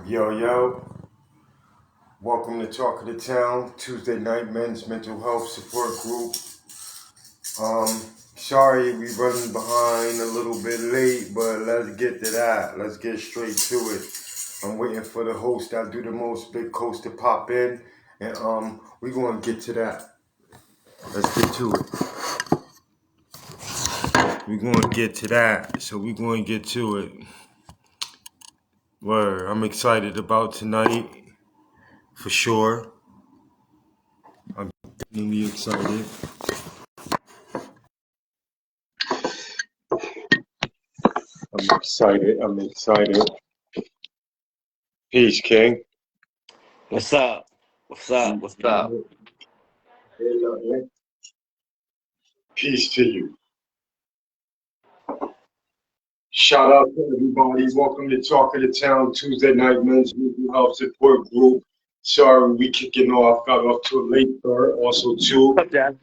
Yo, yo, welcome to Talk of the Town, Tuesday night men's mental health support group. Um, Sorry we running behind a little bit late, but let's get to that. Let's get straight to it. I'm waiting for the host that do the most, Big Coast, to pop in, and we gonna get to that. Let's get to it. We gonna get to that, so we gonna get to it. Word, I'm excited about tonight, for sure. I'm definitely excited. I'm excited. I'm excited. Peace, King. What's up? What's up? What's up? Peace to you. Shout out to everybody. Welcome to Talk of the Town, Tuesday night men's mental health support group. Sorry we kicking off. Got off to a late start. Also, too. What's up, Dad?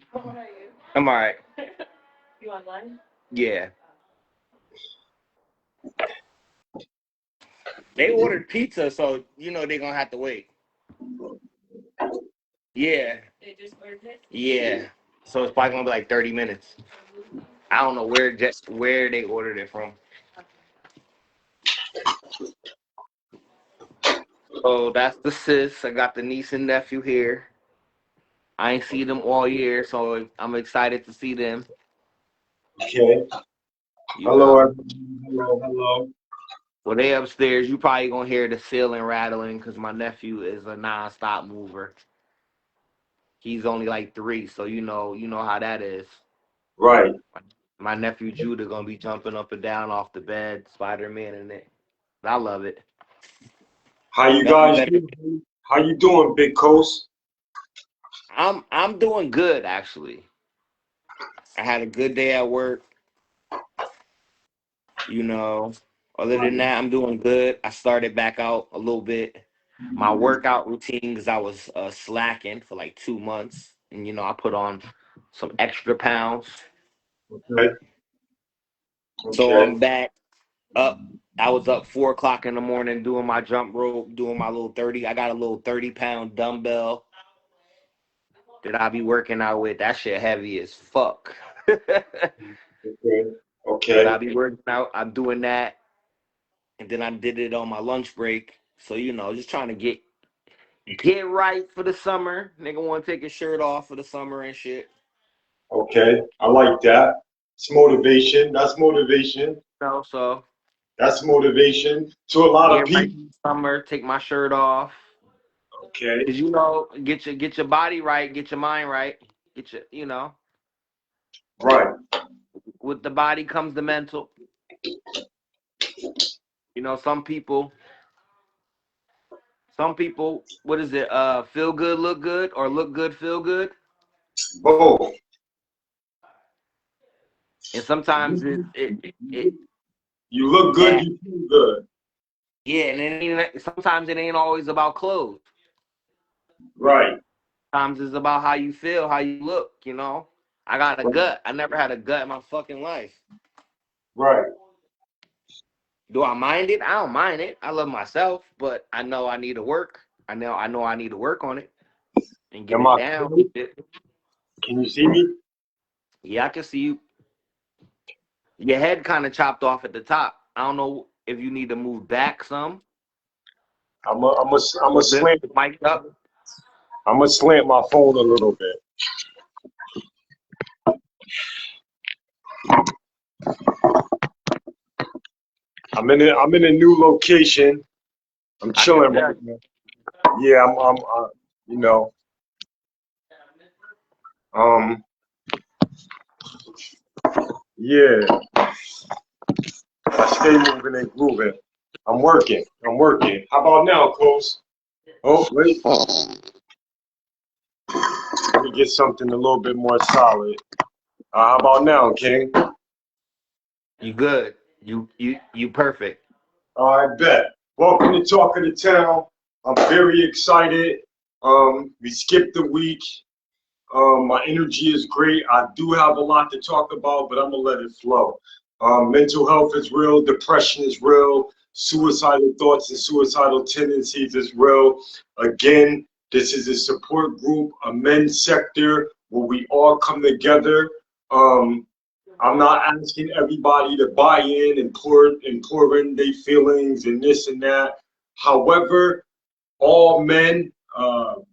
I'm all right. You online? Yeah. They ordered pizza, so you know they're gonna have to wait. Yeah. They just ordered it? Yeah. So it's probably gonna be like 30 minutes. I don't know where they ordered it from. So that's the sis. I got the niece and nephew here. I ain't seen them all year, so I'm excited to see them. Okay. You Hello, know. everyone. Hello. Well, they upstairs. You probably gonna hear the ceiling rattling because my nephew is a non-stop mover. He's only like 3, so you know how that is. Right. My nephew Judah gonna be jumping up and down off the bed, Spider-Man in it. I love it. How you Nothing guys better. doing? How you doing, Big Coast? I'm doing good actually. I had a good day at work. You know, other than that, I'm doing good. I started back out a little bit. My workout routine because I was slacking for like 2 months, and I put on some extra pounds. Okay. So Okay. I'm back up. I was up 4 o'clock in the morning doing my jump rope, doing my little 30. I got a little 30-pound dumbbell that I be working out with. That shit heavy as fuck. Okay. But Okay. I be working out. I'm doing that, and then I did it on my lunch break. So just trying to get right for the summer. Nigga want to take his shirt off for the summer and shit. Okay. I like that. It's motivation. That's motivation. So That's motivation to a lot of get right people. for the summer. Take my shirt off. Okay. Cause get your body right, get your mind right, get your. Right. With the body comes the mental. Some people, what is it? Feel good, look good, or look good, feel good. Both. And sometimes it You look good, and you feel good. yeah, and sometimes it ain't always about clothes. Right. Sometimes it's about how you feel, how you look. I got a Right. gut. I never had a gut in my fucking life. Right. Do I mind it? I don't mind it. I love myself, but I know I need to work. I know I need to work on it and get Am it I down. clear? Can you see me? Yeah, I can see you. Your head kind of chopped off at the top. I don't know if you need to move back some. I'm a Or lift slant. the mic up. I'm gonna slant my phone a little bit. I'm in a new location. I'm I can chilling tell right you. now. Yeah, you know, um, yeah. I stay moving and grooving. I'm working. I'm working. How about now, Coach? Oh, wait. Let me get something a little bit more solid. How about now, King? You good. You perfect. I bet. Welcome to Talk of the Town. I'm very excited. We skipped the week. My energy is great. I do have a lot to talk about, but I'm gonna let it flow. Mental health is real. Depression is real. suicidal thoughts and suicidal tendencies is real. Again, this is a support group, a men's sector where we all come together. Um, I'm not asking everybody to buy in and pour in their feelings and this and that. However, all men,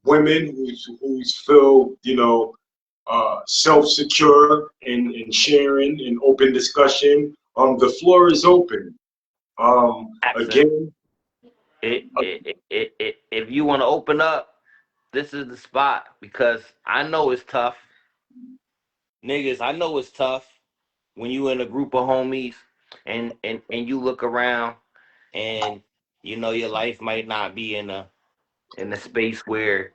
women who's feel self secure in sharing and open discussion. The floor is open. Accent. Again, If you want to open up, this is the spot because I know it's tough. Niggas, I know it's tough when you in a group of homies and you look around and you know your life might not be in a space where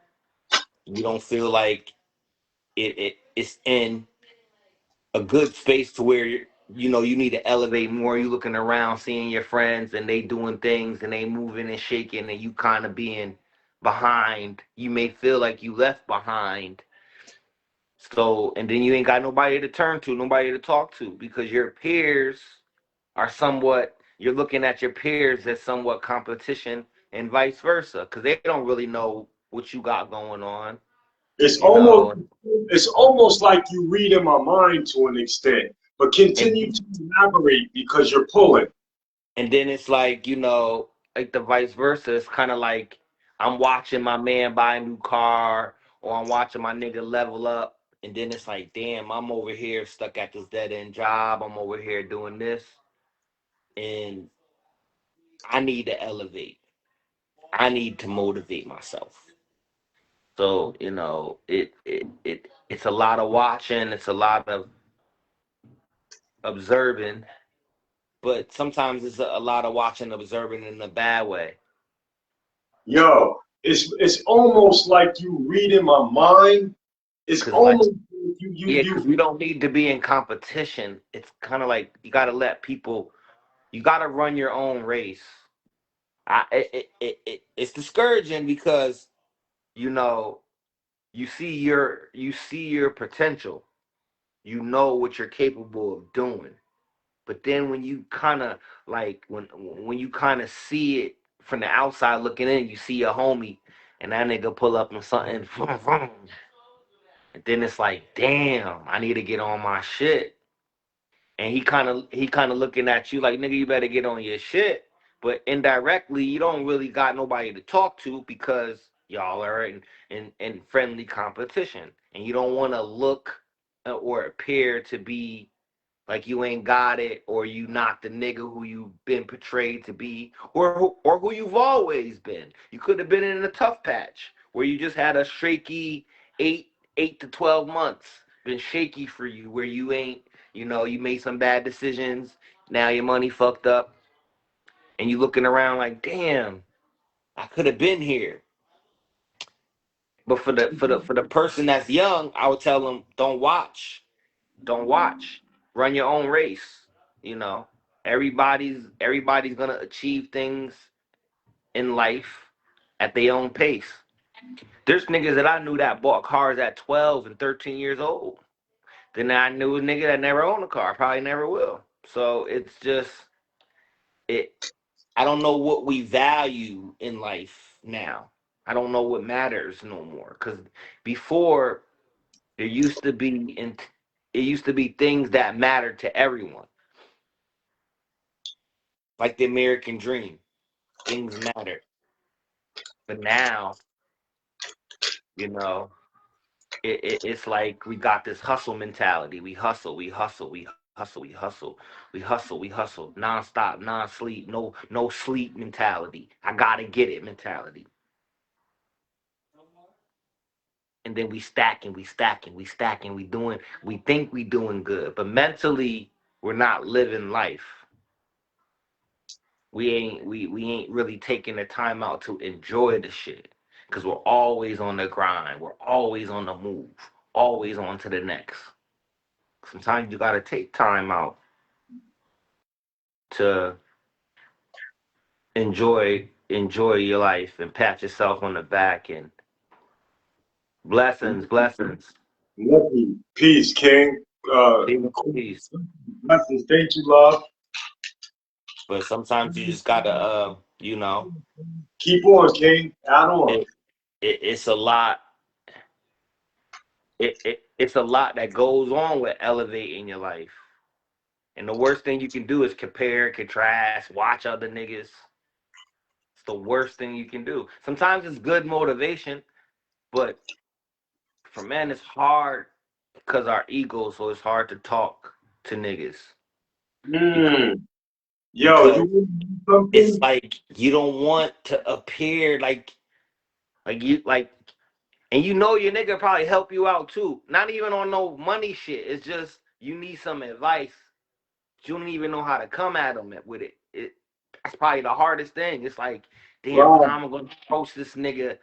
you don't feel like it's in a good space to where you know you need to elevate more. You looking around, seeing your friends, and they doing things, and they moving and shaking, and you kind of being behind. You may feel like you left behind. So, and then you ain't got nobody to turn to, nobody to talk to, because your peers are somewhat. You're looking at your peers as somewhat competition, and vice versa, because they don't really know what you got going on. it's You almost know, it's almost like you read in my mind to an extent. But continue and to elaborate because you're pulling. and then it's like like the vice versa. It's kind of like I'm watching my man buy a new car, or I'm watching my nigga level up, and then it's like, damn, I'm over here stuck at this dead end job. I'm over here doing this, and I need to elevate. I need to motivate myself. So it's a lot of watching. It's a lot of observing, but sometimes it's a lot of watching, observing in a bad way. Yo, it's almost like you read in my mind. It's Cause like almost like Yeah, because we don't need to be in competition. It's kind of like you got to let people. You got to run your own race. It's discouraging because you know you see your potential. You know what you're capable of doing. But then when you kind of like when you kind of see it from the outside looking in, you see a homie and that nigga pull up on something, and then it's like, damn, I need to get on my shit. And he kind of looking at you like, nigga, you better get on your shit. But indirectly, you don't really got nobody to talk to because y'all are in friendly competition, and you don't want to look or appear to be like you ain't got it, or you not the nigga who you've been portrayed to be, or who you've always been. You could have been in a tough patch where you just had a shaky eight 8 to 12 months, been shaky for you, where you ain't, you made some bad decisions. Now your money fucked up, and you looking around like, damn, I could have been here. But for the person that's young, I would tell them, don't watch. Run your own race. You know, everybody's gonna achieve things in life at their own pace. There's niggas that I knew that bought cars at 12 and 13 years old. Then I knew a nigga that never owned a car, probably never will. So it's just it. I don't know what we value in life now. I don't know what matters no more. Cause before there used to be it used to be things that mattered to everyone, like the American dream. Things matter. But now, you know, it's like we got this hustle mentality. We hustle, we hustle, we hustle, we hustle, we hustle, we hustle, non-stop, non-sleep, no sleep mentality. I gotta get it mentality. And then we stacking, we stacking, we stacking, we think we doing good, but mentally we're not living life. We ain't really taking the time out to enjoy the shit because we're always on the grind, we're always on the move, always on to the next. Sometimes you gotta take time out to enjoy your life and pat yourself on the back, and blessings. love you. Peace, King. Peace, peace. Blessings. Thank you, love. But sometimes you just gotta, you know, Keep on, King. Add on. it's a lot. It's a lot that goes on with elevating your life. And the worst thing you can do is compare, contrast, watch other niggas. It's the worst thing you can do. Sometimes it's good motivation, but for men, it's hard because our egos, so it's hard to talk to niggas because Yo, you because want to do it's something? like you don't want to appear like you like, and you know your nigga probably help you out too. Not even on no money shit. It's just you need some advice. You don't even know how to come at them with it. That's probably the hardest thing. It's like, damn, Right, how am I gonna approach this nigga?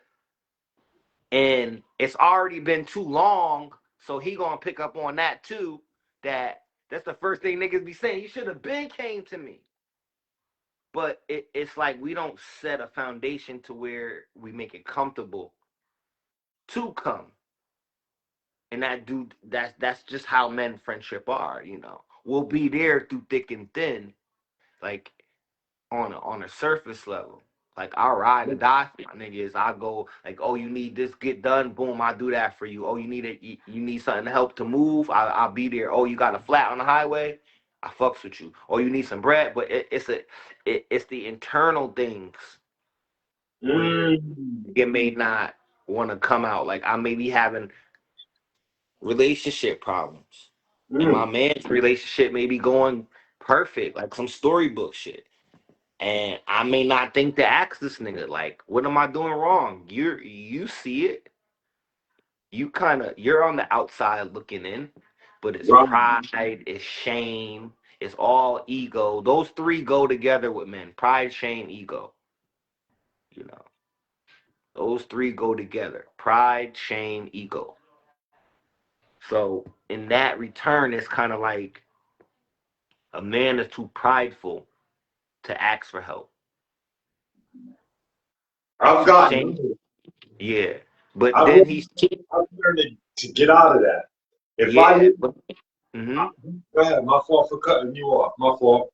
And it's already been too long, so he gonna pick up on that too. That's the first thing niggas be saying. You should have been came to me. But it's like we don't set a foundation to where we make it comfortable to come. And that's just how men friendship are, you know. We'll be there through thick and thin, like on a surface level. Like I'll ride or die for my niggas. I go like, oh, you need this, get done, boom, I do that for you. Oh, you need it, you need something to help to move, I'll be there. Oh, you got a flat on the highway, I fucks with you. Oh, you need some bread, but it's the internal things where mm, it may not want to come out. Like I may be having relationship problems, and my mm. man's relationship may be going perfect, like some storybook shit. And I may not think to ask this nigga, like, what am I doing wrong? You see it. You're on the outside looking in, but it's Right, pride, it's shame, it's all ego. Those three go together with men. Pride, shame, ego. You know. Those three go together. Pride, shame, ego. So in that return, it's kind of like a man is too prideful to ask for help. And I've too gotten, shame. Yeah. But I've then learned, he's I've learned to get out of that. If I yeah, need, but hmm go ahead. My fault for cutting you off. My fault.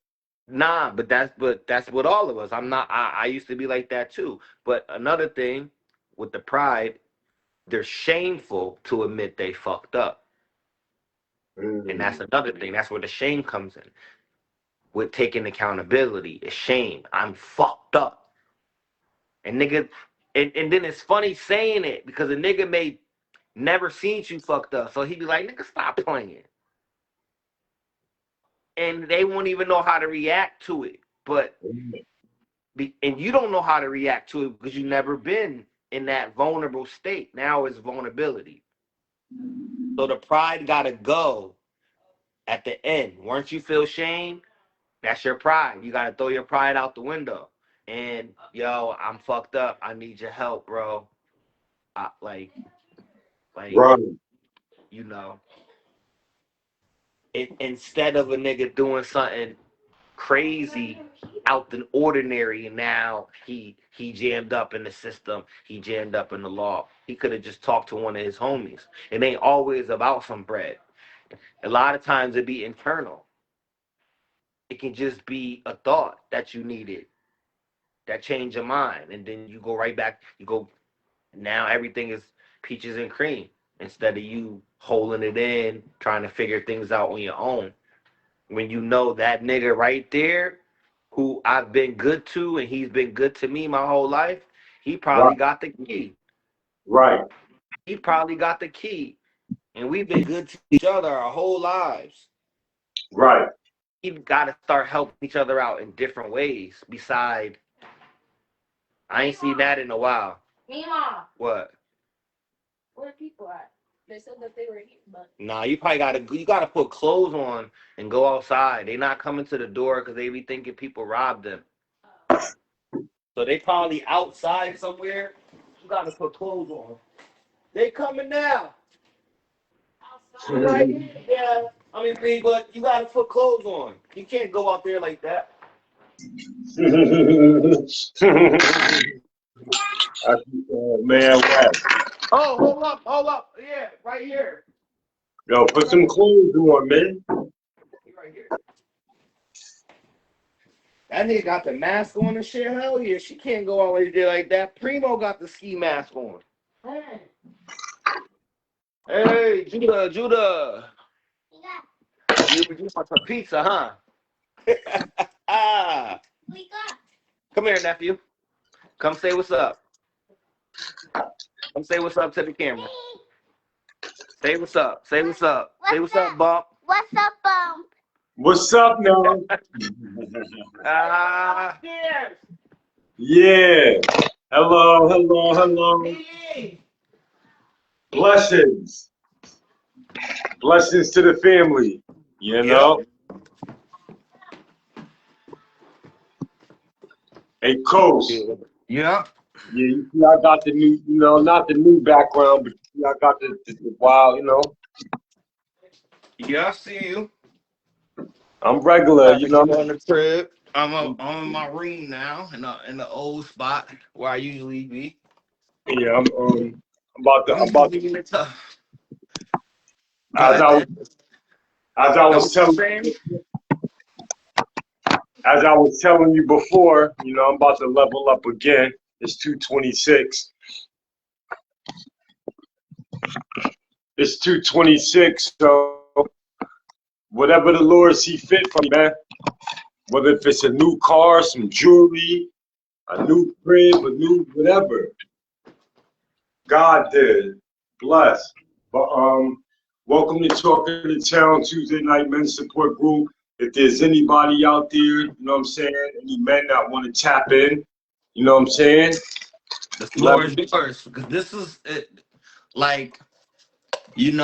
nah, but that's what all of us. I'm not. I used to be like that too. But another thing with the pride, they're shameful to admit they fucked up, and Mm, that's another thing. That's where the shame comes in. With taking accountability, it's shame. I'm fucked up, and nigga, and then it's funny saying it because a nigga may never seen you fucked up, so he be like, nigga, stop playing, and they won't even know how to react to it, but mm, and you don't know how to react to it because you've never been in that vulnerable state. Now it's vulnerability. So the pride gotta go at the end. Once you feel shame, that's your pride. You gotta throw your pride out the window. And yo, I'm fucked up. I need your help, bro. I, like right, you know, instead of a nigga doing something crazy out the ordinary, and now he jammed up in the system, he jammed up in the law. He could have just talked to one of his homies. It ain't always about some bread. A lot of times it be internal. It can just be a thought that you needed that changed your mind, and then you go right back. You go, now everything is peaches and cream instead of you holding it in, trying to figure things out on your own. When you know that nigga right there who I've been good to and he's been good to me my whole life, he probably right, got the key. right, He probably got the key. And we've been good to each other our whole lives. right. We've got to start helping each other out in different ways. Beside, I ain't seen that in a while. Mima. What? Where are people at? They said that they were here, but nah, you gotta put clothes on and go outside. They not coming to the door because they be thinking people robbed them. So they probably outside somewhere. You gotta put clothes on. They coming now. Right here. Yeah. I mean, but you gotta put clothes on. You can't go out there like that. Man, what? Oh, hold up. Yeah, right here. Yo, put some clothes on, man. Right here. That nigga got the mask on and shit. Hell yeah, she can't go all the way there like that. Primo got the ski mask on. Hey, Judah. You want some pizza, huh? Ah, come here, nephew. Come say what's up. Come say what's up to the camera. Say what's up. Say what's up. Say what's up, Bump. What's up, Bump? What's up, now? Ah. Yeah. Hello. Blessings. Blessings to the family. You know? Hey, Coach. Yep. Yeah, you see, I got the new, not the new background, but you see, I got the wild, Yeah, I see you. I'm regular, On the crib. I'm in my room now in the old spot where I usually be. Yeah, I'm about to, I'm just leaving it tough. Go as ahead, I, man. as I Know was what you're telling, saying? as I was telling you before, I'm about to level up again. It's 226. It's 226. So whatever the Lord see fit for me, man. Whether if it's a new car, some jewelry, a new crib, a new whatever. God did. Bless. But welcome to Talking to Town Tuesday Night Men's Support Group. If there's anybody out there, you know what I'm saying, any men that want to tap in, you know what I'm saying? The floor is yours because this is it. Like, this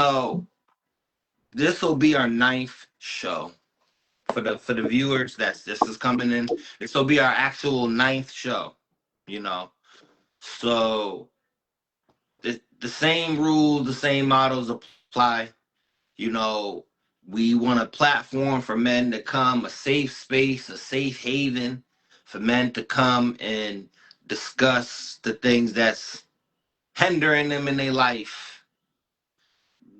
will be our 9th show for the viewers this is coming in. This will be our actual 9th show. So the same rules, the same models apply. We want a platform for men to come, a safe space, a safe haven for men to come and discuss the things that's hindering them in their life.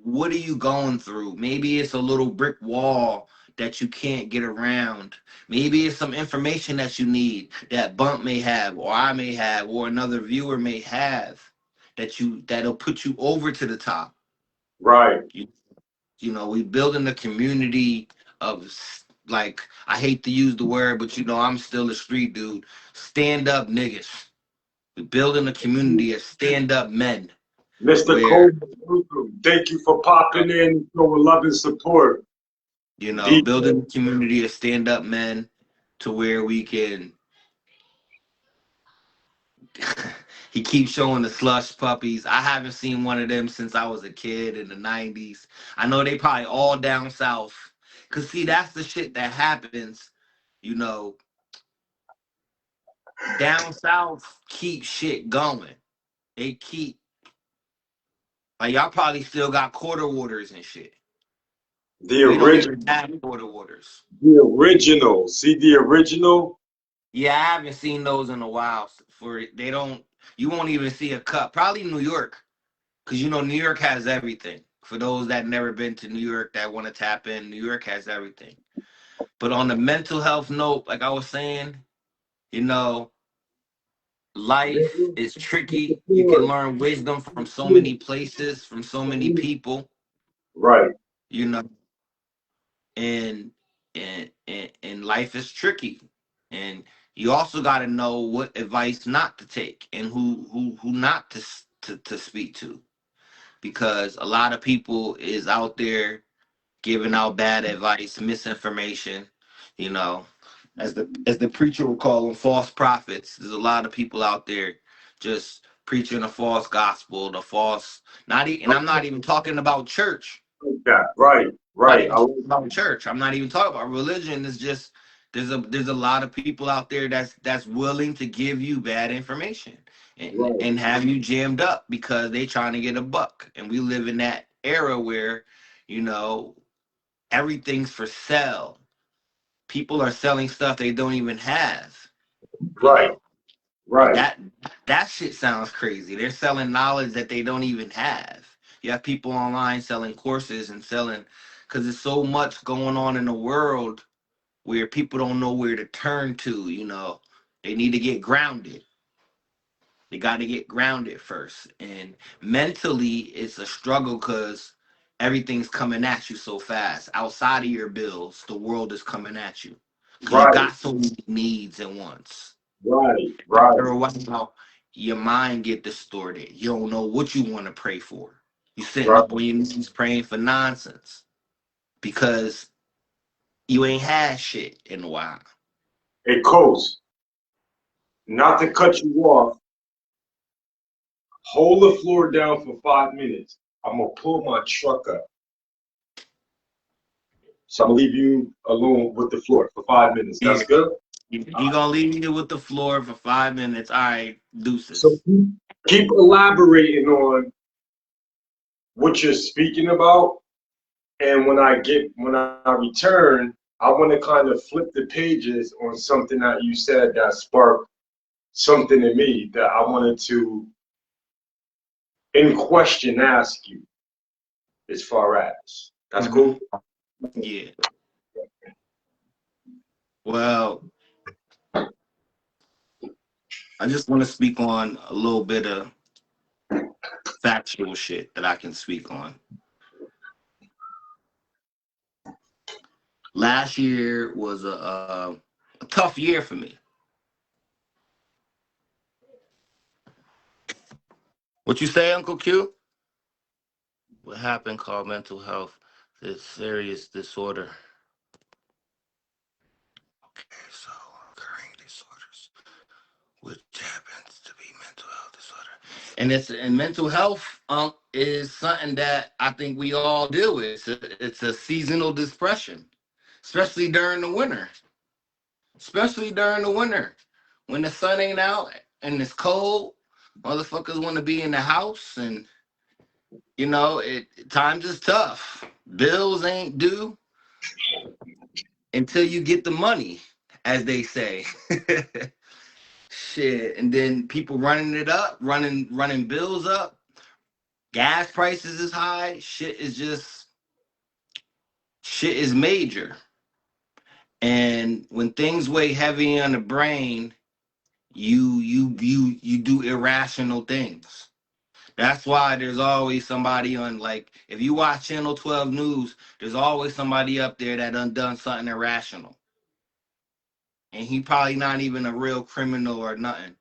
What are you going through? Maybe it's a little brick wall that you can't get around. Maybe it's some information that you need that Bump may have, or I may have, or another viewer may have that'll put you over to the top. Right. We building a community of, like, I hate to use the word, but I'm still a street dude. Stand up niggas. We building a community of stand up men. Mr. Cole, thank you for popping in, showing love and support. Building a community of stand up men to where we can. He keeps showing the slush puppies. I haven't seen one of them since I was a kid in the 90s. I know they probably all down south. Cause see, that's the shit that happens, down south keep shit going. They keep, like, y'all probably still got quarter waters and shit. The We don't original. even have quarter waters. The original. See the original? Yeah, I haven't seen those in a while. You won't even see a cup. Probably New York. Because New York has everything. For those that never been to New York that want to tap in, New York has everything. But on the mental health note, like I was saying, life is tricky. You can learn wisdom from so many places, from so many people. Right. And and life is tricky. And you also got to know what advice not to take and who not to speak to, because a lot of people is out there giving out bad advice, misinformation, you know, as the preacher would call them, false prophets. There's a lot of people out there just preaching a false gospel, the false, and I'm not even talking about church. Yeah, right. Not even talking about church. I'm not even talking about religion. It's just there's a lot of people out there that's willing to give you bad information and have you jammed up because they trying to get a buck. And we live in that era where, everything's for sale. People are selling stuff they don't even have. Right. And that shit sounds crazy. They're selling knowledge that they don't even have. You have people online selling courses and selling, because there's so much going on in the world. where people don't know where to turn to. They need to get grounded. They got to get grounded first. And mentally, it's a struggle because everything's coming at you so fast. Outside of your bills, the world is coming at you because you Right, got so many needs at once. right, After right, a while, your mind get distorted. You don't know what you want to pray for. You sitting right. up on your knees praying for nonsense because you ain't had shit in a while. Hey, Coach, not to cut you off, hold the floor down for 5 minutes. I'm gonna pull my truck up. So I'm gonna leave you alone with the floor for 5 minutes. Yeah. That's good? He gonna leave you with the floor for 5 minutes. All right, So deuces. keep elaborating on what you're speaking about. And when I return, I want to kind of flip the pages on something that you said that sparked something in me that I wanted to, in question, ask you as far as. That's Hmm. cool? Yeah. Well, I just want to speak on a little bit of factual shit that I can speak on. Last year was a tough year for me. What you say, Uncle Q? What happened called mental health? This serious disorder. Okay, so occurring disorders, which happens to be mental health disorder. And mental health is something that I think we all deal with. It's a seasonal depression, especially during the winter. Especially during the winter. When the sun ain't out and it's cold, motherfuckers want to be in the house and times is tough. Bills ain't due until you get the money, as they say. Shit. And then people running it up, running bills up. Gas prices is high. Shit is major. And when things weigh heavy on the brain, you do irrational things. That's why there's always somebody on, like, if you watch Channel 12 News, there's always somebody up there that done something irrational. And he probably not even a real criminal or nothing.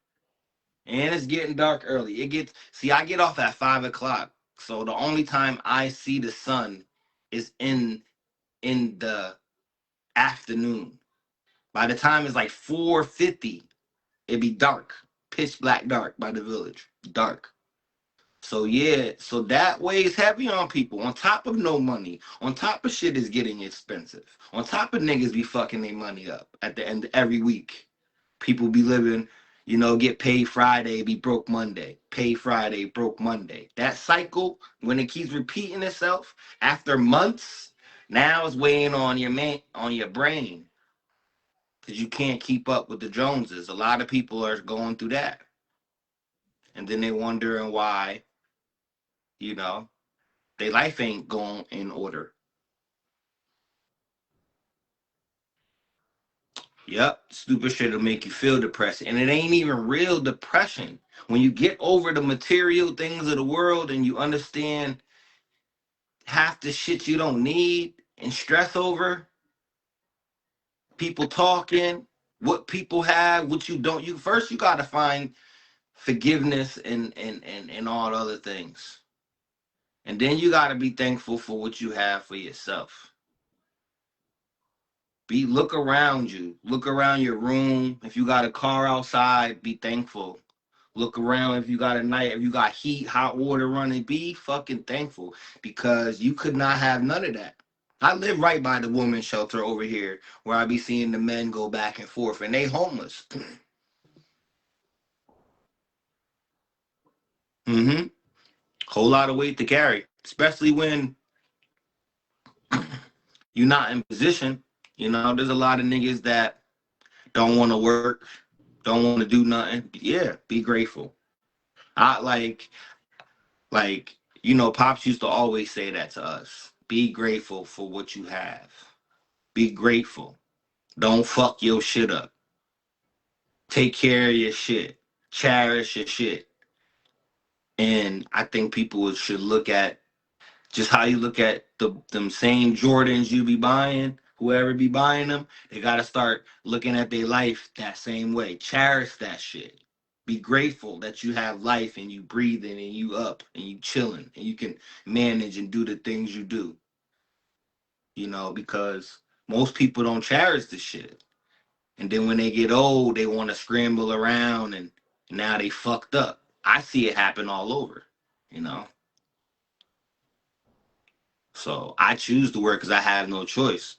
And it's getting dark early. I get off at 5 o'clock. So the only time I see the sun is in the afternoon. By the time it's like 4:50, it'd be dark. Pitch black dark by the village. Dark. So yeah, so that weighs heavy on people. On top of no money, on top of shit is getting expensive. On top of niggas be fucking their money up at the end of every week. People be living, get paid Friday, be broke Monday. Pay Friday, broke Monday. That cycle, when it keeps repeating itself after months, now it's weighing on your brain because you can't keep up with the Joneses. A lot of people are going through that, and then they wondering why, you know their life ain't going in order. Yep, stupid shit will make you feel depressed. And it ain't even real depression. When you get over the material things of the world and you understand half the shit you don't need and stress over, people talking, what people have, what you don't. You gotta find forgiveness and all the other things. And then you gotta be thankful for what you have for yourself. Look around you. Look around your room. If you got a car outside, be thankful. Look around if you got heat, hot water running, be fucking thankful because you could not have none of that. I live right by the women's shelter over here where I be seeing the men go back and forth and they homeless. Mm-hmm. Whole lot of weight to carry, especially when you're not in position. There's a lot of niggas that don't want to work, don't want to do nothing. Yeah, be grateful. I Pops used to always say that to us. Be grateful for what you have. Be grateful. Don't fuck your shit up. Take care of your shit. Cherish your shit. And I think people should look at just how you look at them same Jordans you be buying, whoever be buying them, they gotta start looking at their life that same way. Cherish that shit. Be grateful that you have life and you breathing and you up and you chilling and you can manage and do the things you do. Because most people don't cherish the shit. And then when they get old, they want to scramble around and now they fucked up. I see it happen all over, you know. So I choose to work because I have no choice.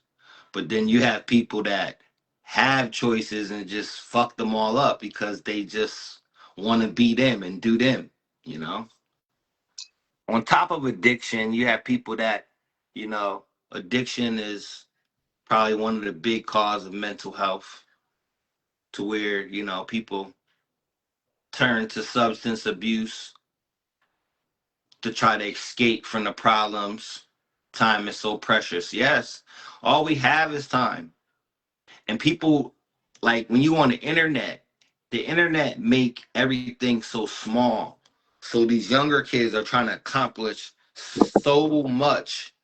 But then you have people that have choices and just fuck them all up because they just want to be them and do them, you know? On top of addiction, you have people that, addiction is probably one of the big cause of mental health to where, people turn to substance abuse to try to escape from the problems. Time is so precious. Yes, all we have is time. And people, like when you on the internet make everything so small. So these younger kids are trying to accomplish so much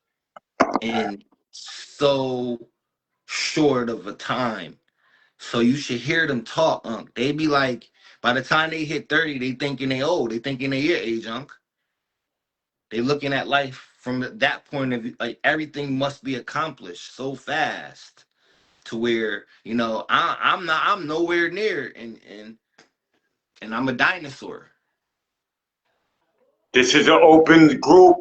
in so short of a time. So you should hear them talk, Unc. They be like, by the time they hit 30, they thinking they old. They thinking they your age, Unc. They looking at life from that point of view, like everything must be accomplished so fast to where I'm nowhere near and I'm a dinosaur. This is an open group.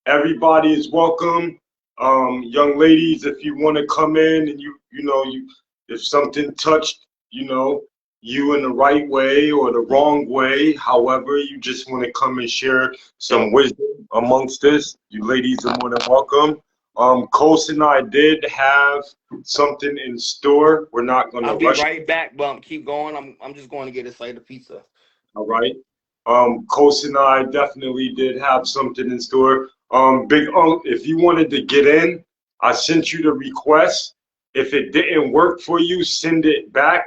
Everybody is welcome. Young ladies, if you want to come in and if something touched, you in the right way or the wrong way, however, you just want to come and share some wisdom amongst this, you ladies are more than welcome. Kos and I did have something in store. We're not going to I'll be rush. right back, Bump. Keep going. I'm just going to get a slice of pizza. All right. Kos and I definitely did have something in store. Big Unc, if you wanted to get in, I sent you the request. If it didn't work for you, send it back.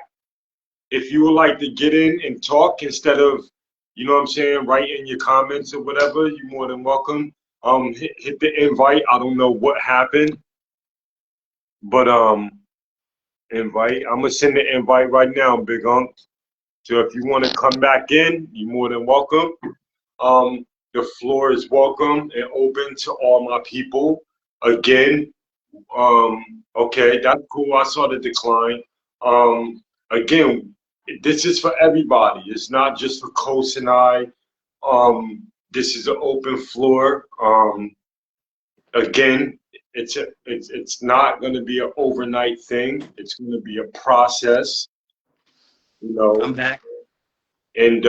If you would like to get in and talk instead of, write in your comments or whatever, you're more than welcome. Hit the invite. I don't know what happened, but invite. I'm gonna send the invite right now, Big Unc. So if you want to come back in, you're more than welcome. The floor is welcome and open to all my people. Again, okay, that's cool. I saw the decline. Again, this is for everybody. It's not just for Kos and I. This is an open floor. Again, it's not going to be an overnight thing. It's going to be a process, I'm back. and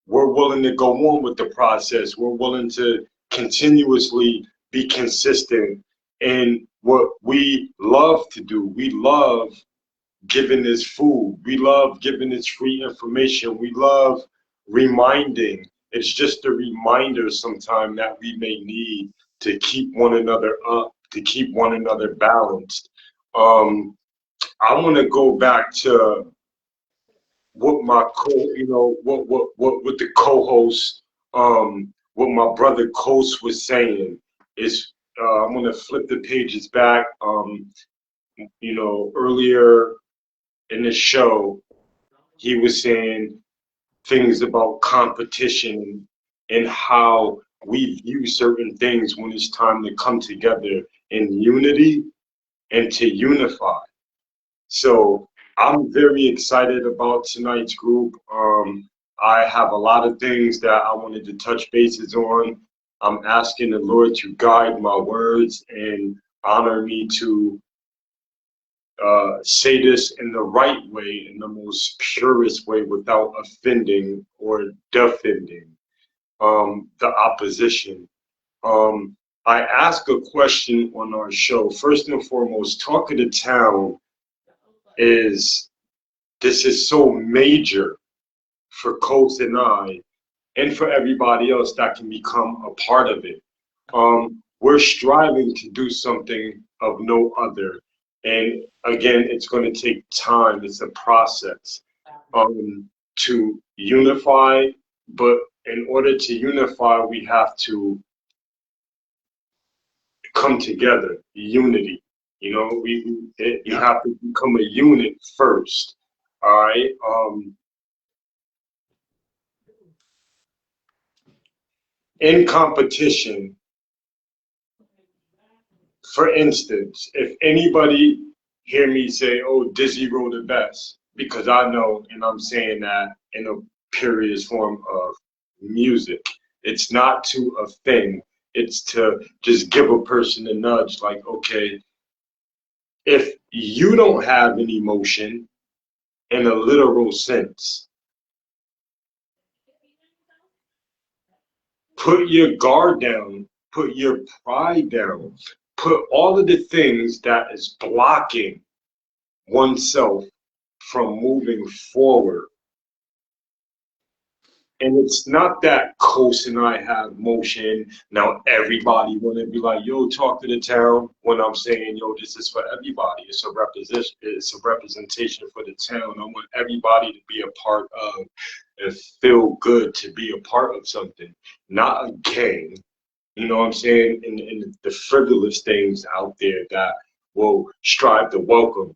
we're willing to go on with the process. We're willing to continuously be consistent in what we love to do. We love giving this food. We love giving this free information. We love reminding. It's just a reminder sometimes that we may need to keep one another up, to keep one another balanced. I want to go back to what my what the co-host, what my brother Kos was saying is, I'm gonna flip the pages back. Earlier in the show, he was saying things about competition and how we view certain things when it's time to come together in unity and to unify. So I'm very excited about tonight's group. I have a lot of things that I wanted to touch bases on. I'm asking the Lord to guide my words and honor me to say this in the right way, in the most purest way, without offending or defending the opposition. I ask a question on our show. First and foremost, Talk of the Town is so major for Coach and I, and for everybody else that can become a part of it. We're striving to do something of no other. And again, it's going to take time. It's a process to unify. But in order to unify, we have to come together, unity. You know, we Yep. have to become a unit first. All right. In competition, for instance, if anybody hear me say, "Oh, Dizzy wrote the best," because I know, and I'm saying that in a purest form of music, it's not to offend. It's to just give a person a nudge, like, okay, if you don't have an emotion in a literal sense, put your guard down, put your pride down, put all of the things that is blocking oneself from moving forward. And it's not that Coast and I have motion. Now everybody want to be like, yo, talk to the town. When I'm saying, yo, this is for everybody. It's a representation. It's a representation for the town. I want everybody to be a part of and feel good to be a part of something, not a gang. You know what I'm saying? And the frivolous things out there that will strive to welcome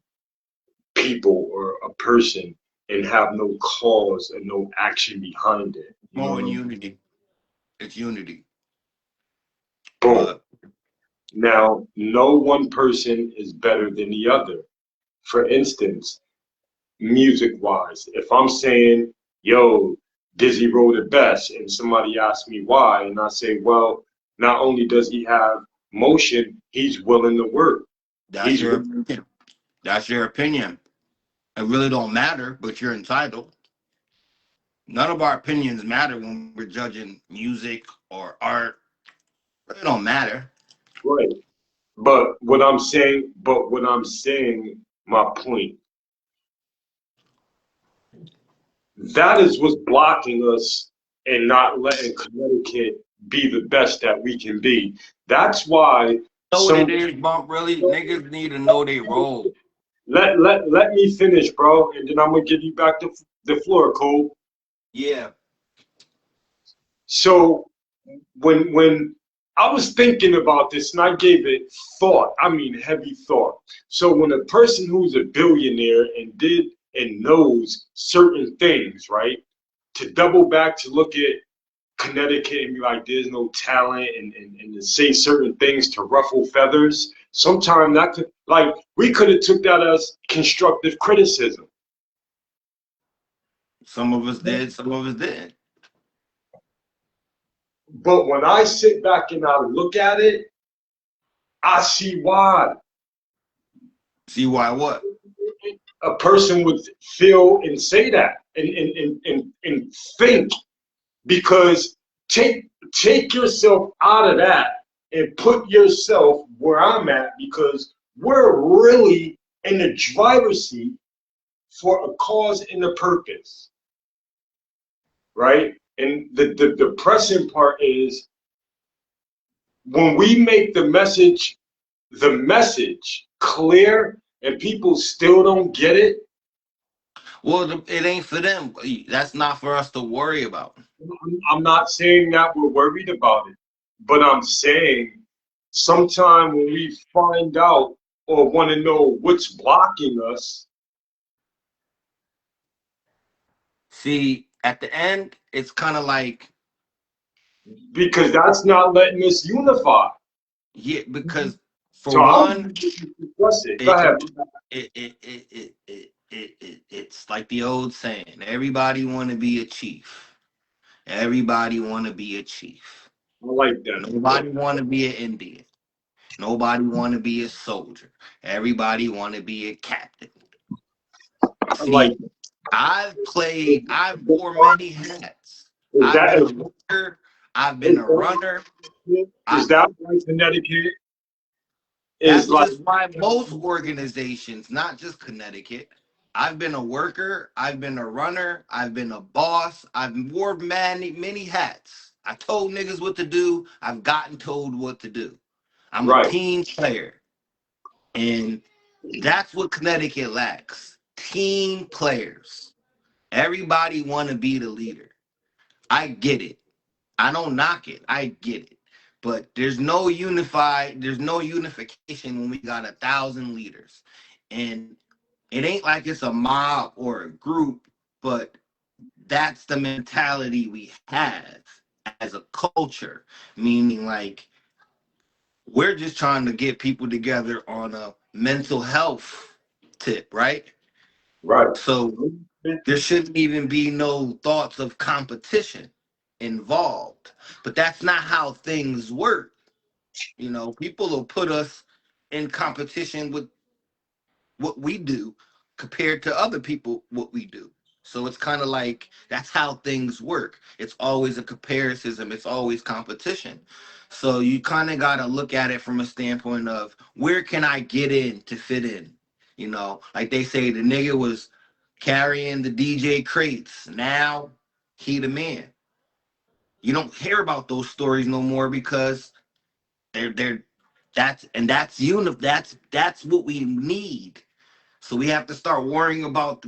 people or a person and have no cause and no action behind it. You know More what in I'm unity. It's unity. Boom. But Now, no one person is better than the other. For instance, music wise, if I'm saying, yo, Dizzy wrote it best, and somebody asks me why, and I say, well, not only does he have motion, he's willing to work. that's He's your willing. opinion. That's your opinion. It really don't matter, but you're entitled. None of our opinions matter when we're judging music or art. It don't matter. Right. What I'm saying, my point, that is what's blocking us and not letting Connecticut be the best that we can be. That's why Know what it some is, bump. Really, niggas need to know their role. let me finish, bro, and then I'm gonna give you back the floor, Cole. Yeah. So when I was thinking about this and I gave it thought, I mean heavy thought. So when a person who's a billionaire and did and knows certain things, right? To double back to look at Connecticut and be like, there's no talent and to say certain things to ruffle feathers. Sometimes that could like we could have took that as constructive criticism. Some of us did, some of us didn't. But when I sit back and I look at it, I see why See why what? a person would feel and say that and think because take yourself out of that and put yourself where I'm at because we're really in the driver's seat for a cause and a purpose, right? And the depressing part is when we make the message clear and people still don't get it. Well, it ain't for them. That's not for us to worry about. I'm not saying that we're worried about it, but I'm saying sometime when we find out or want to know what's blocking us, See, at the end, it's kind of like, because that's not letting us unify. yeah, because for So I'll one, discuss it. Go it, ahead. it's like the old saying, everybody want to be a chief. Everybody want to be a chief. I like that. Nobody want to be an Indian. Nobody want to be a soldier. Everybody want to be a captain. I like See, that. I've wore many hats. Is I've that been is, a worker. I've been is a runner. I, that why Connecticut is that's like just why most organizations, not just Connecticut, I've been a worker. I've been a runner. I've been a boss. I've wore many hats. I told niggas what to do. I've gotten told what to do. I'm a right? team player. And That's what Connecticut lacks. Team players. Everybody want to be the leader. I get it. I don't knock it. I get it. But there's no unification when we got 1,000 leaders. And it ain't like it's a mob or a group, but that's the mentality we have as a culture. Meaning like we're just trying to get people together on a mental health tip, right? Right. So there shouldn't even be no thoughts of competition involved. But that's not how things work. You know, people will put us in competition with what we do compared to other people what we do. So it's kind of like that's how things work. It's always a comparison, it's always competition. So you kind of got to look at it from a standpoint of where can I get in to fit in? You know, like they say the nigga was carrying the DJ crates. Now he the man. You don't hear about those stories no more because they're that's what we need. So we have to stop worrying about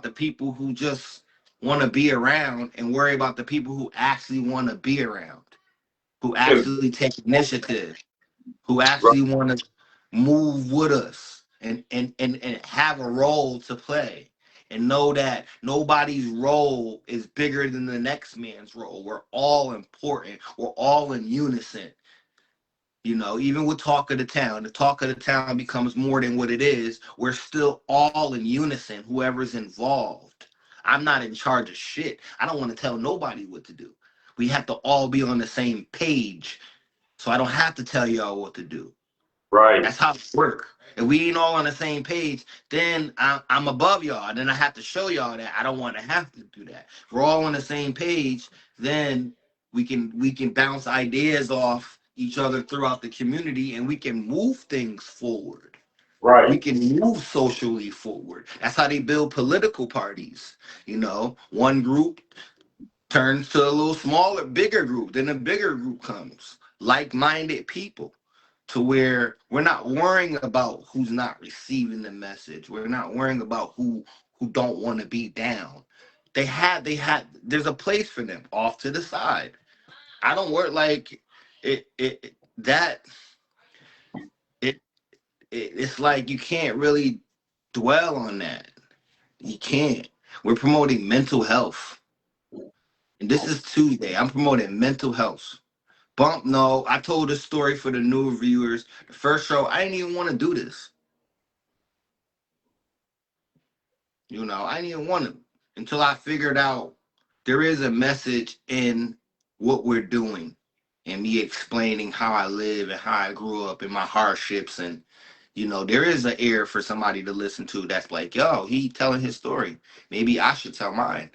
the people who just want to be around and worry about the people who actually want to be around, who actually take initiative, who Right. actually want to move with us and have a role to play and know that nobody's role is bigger than the next man's role. We're all important. We're all in unison. You know, even with the talk of the town becomes more than what it is. We're still all in unison, whoever's involved. I'm not in charge of shit. I don't want to tell nobody what to do. We have to all be on the same page. So I don't have to tell y'all what to do. Right. That's how it works. If we ain't all on the same page, then I'm above y'all. Then I have to show y'all that I don't want to have to do that. If we're all on the same page, then we can bounce ideas off each other throughout the community, and we can move things forward. Right. We can move socially forward. That's how they build political parties. You know, one group turns to a little smaller, bigger group. Then a bigger group comes, like-minded people, to where we're not worrying about who's not receiving the message. We're not worrying about who don't want to be down. There's a place for them off to the side. I don't work like that it, it's like you can't really dwell on that. You can't. We're promoting mental health. And this is Tuesday. I'm promoting mental health. Bump, no, I told this story for the new viewers. The first show, I didn't even want to do this. You know, I didn't even want to until I figured out there is a message in what we're doing and me explaining how I live and how I grew up and my hardships. And, you know, there is an ear for somebody to listen to that's like, yo, he telling his story. Maybe I should tell mine.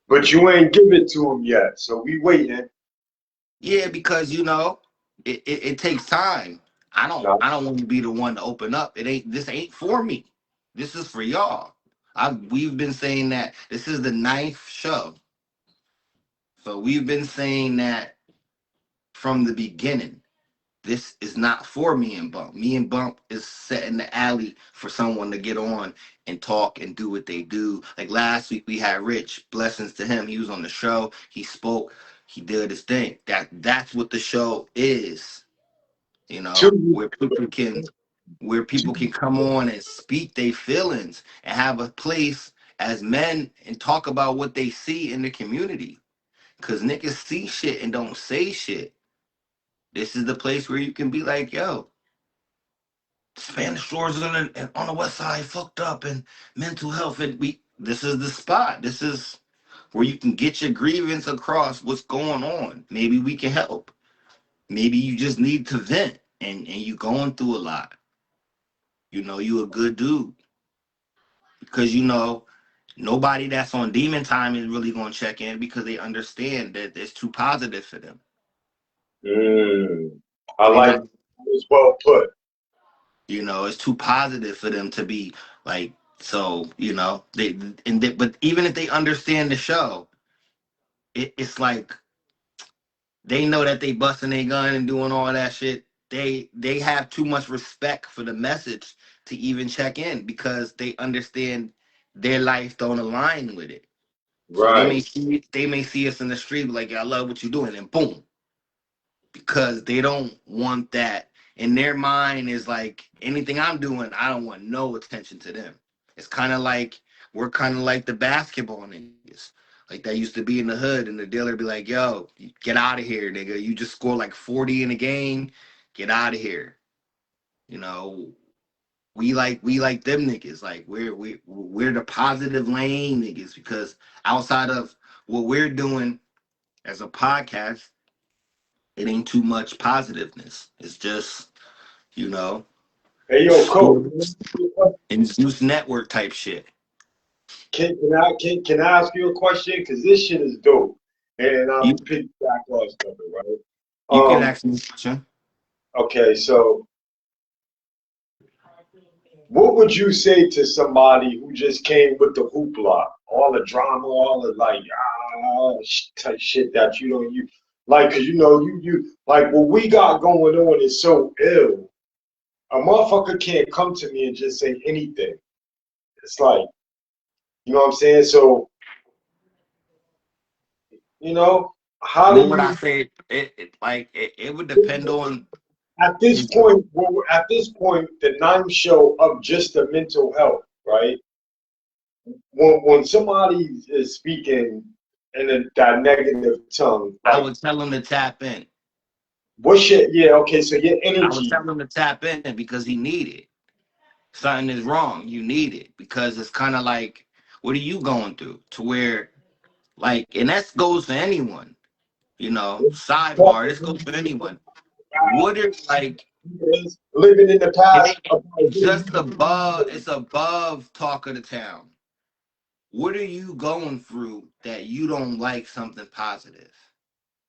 But you ain't give it to him yet, so we waiting. Yeah, because, you know, it takes time. No. I don't want to be the one to open up. This ain't for me. This is for y'all. We've been saying that this is the 9th show. So we've been saying that from the beginning. This is not for me and Bump. Me and Bump is set in the alley for someone to get on and talk and do what they do. Like last week we had Rich. Blessings to him. He was on the show. He spoke. He did his thing. That's what the show is. You know, Two. where people can come on and speak their feelings and have a place as men and talk about what they see in the community. Cause niggas see shit and don't say shit. This is the place where you can be like, yo, Spanish stores on the west side fucked up and mental health. And this is the spot. This is where you can get your grievance across what's going on. Maybe we can help. Maybe you just need to vent and you going through a lot. You know, you a good dude. Because, you know, nobody that's on demon time is really going to check in because they understand that it's too positive for them. I They like not, it. Was well put. you know, it's too positive for them to be like, so, you know, but even if they understand the show, it's like they know that they busting their gun and doing all that shit. they have too much respect for the message to even check in because they understand their life don't align with it. So Right. they may see us in the street like, I love what you're doing, and boom, because they don't want that. In their mind is like anything I'm doing, I don't want no attention to them. It's kind of like we're kind of like the basketball niggas. Like that used to be in the hood, and the dealer be like, "Yo, get out of here, nigga. You just scored like 40 in a game. Get out of here." You know, we like them niggas. Like we're the positive lane niggas because outside of what we're doing as a podcast, it ain't too much positiveness. It's just, you know, Hey, yo, Coach. sports and Zeus Network type shit. Can I ask you a question? Because this shit is dope, and You I'm picking back off something, right? you can ask me a question. Okay, so what would you say to somebody who just came with the hoopla, all the drama, all the like type shit that you don't you like? Cause you know you like what we got going on is so ill. A motherfucker can't come to me and just say anything. It's like, you know what I'm saying? So, you know, how do What would I you say? It would depend on at this his. point? At this point, the ninth show of just the mental health, right? When somebody is speaking in that negative tongue, I like would tell him to tap in. what's your yeah? Okay, so your I would energy. tell him to tap in because he need it. Something is wrong. You need it because it's kind of like, what are you going through? To where like, and that goes for anyone. You know, sidebar. This goes for anyone. What are like Living in the it past ain't, about it's who just above it's above talk of the town. What are you going through that you don't like something positive?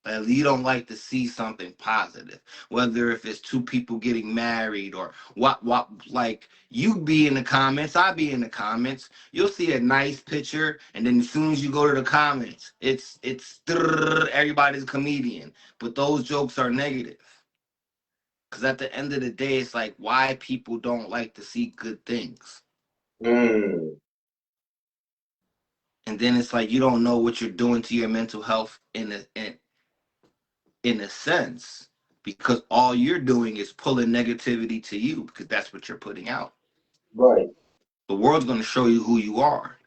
That you don't like to see something positive. Whether if it's two people getting married or what like you be in the comments, I be in the comments, you'll see a nice picture, and then as soon as you go to the comments, it's everybody's a comedian. But those jokes are negative. Because at the end of the day, it's like why people don't like to see good things. mm, And then it's like you don't know what you're doing to your mental health in a sense, because all you're doing is pulling negativity to you because that's what you're putting out. right. The world's going to show you who you are.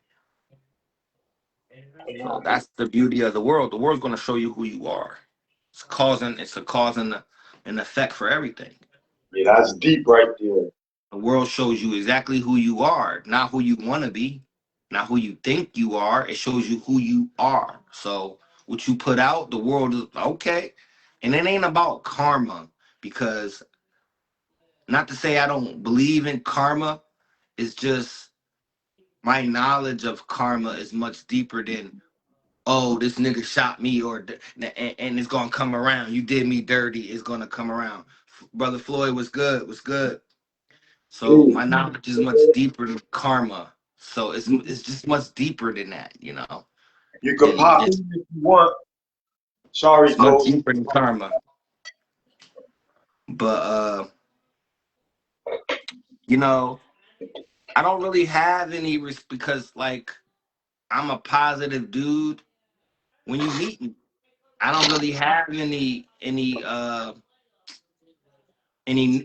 So that's the beauty of the world. The world's going to show you who you are. It's a cause and an effect for everything. Yeah, that's deep right there. The world shows you exactly who you are, not who you want to be, not who you think you are. It shows you who you are. So what you put out, the world is okay. And it ain't about karma because not to say I don't believe in karma, it's just my knowledge of karma is much deeper than, oh, this nigga shot me and it's gonna come around. You did me dirty, it's gonna come around. Brother Floyd was good, was good. So Ooh, my knowledge is much deeper than karma. So it's just much deeper than that, you know. you could And pop in if you want. Sorry, it's much Coach. deeper than karma. But you know, I don't really have any because like I'm a positive dude. When you meet me, I don't really have any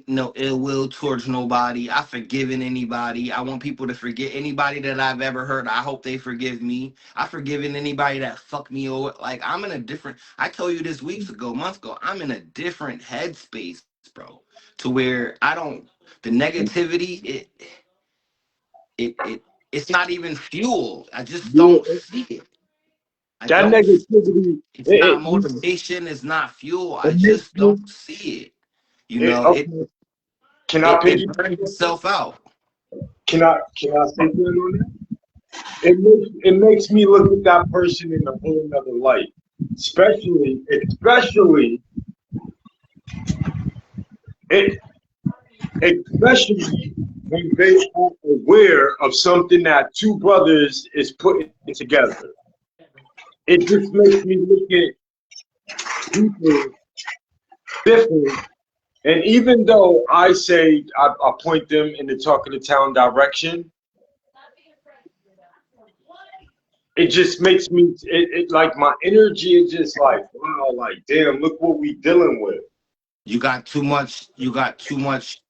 no ill will towards nobody. I've forgiven anybody. I want people to forget anybody that I've ever hurt. I hope they forgive me. I've forgiven anybody that fucked me over. Like I'm in a different. I told you this weeks ago, months ago. I'm in a different headspace, bro. To where I don't the negativity. It's not even fuel. I just Yeah, don't see it. I that don't. negativity, It's not motivation. It's not fuel. I it makes just don't me. see it. You It, know, it okay, can I it, pick it you? burns itself out. Can I say that on that? It makes me look at that person in a whole nother light. Especially it especially when they are aware of something that two brothers is putting together. It just makes me look at people different And even though I say I point them in the talk of the town direction, it just makes me it like my energy is just like, wow, like damn, look what we dealing with. You got too much. You got too much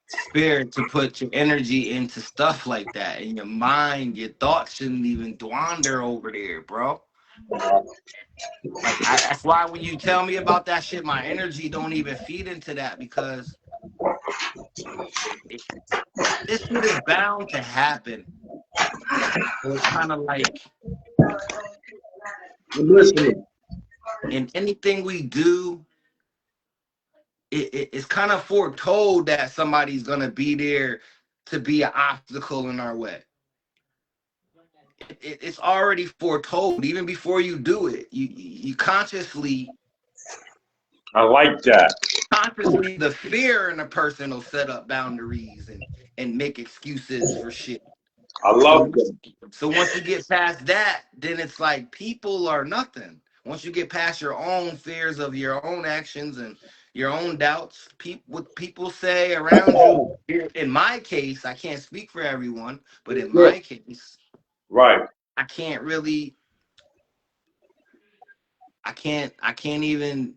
spirit to put your energy into stuff like that, and your mind, your thoughts shouldn't even wander over there, bro. Like that's why when you tell me about that shit, my energy don't even feed into that because it, this shit is bound to happen. So it's kind of like I'm listening. in anything we do, it's kind of foretold that somebody's gonna be there to be an obstacle in our way. It's already foretold even before you do it. You I like that. consciously the fear in a person will set up boundaries and make excuses for shit. I So love that. so once you get past that, then it's like people are nothing. Once you get past your own fears of your own actions and your own doubts, what people say around you. In my case, I can't speak for everyone, but in Yeah. my case, Right. I can't really. I can't even.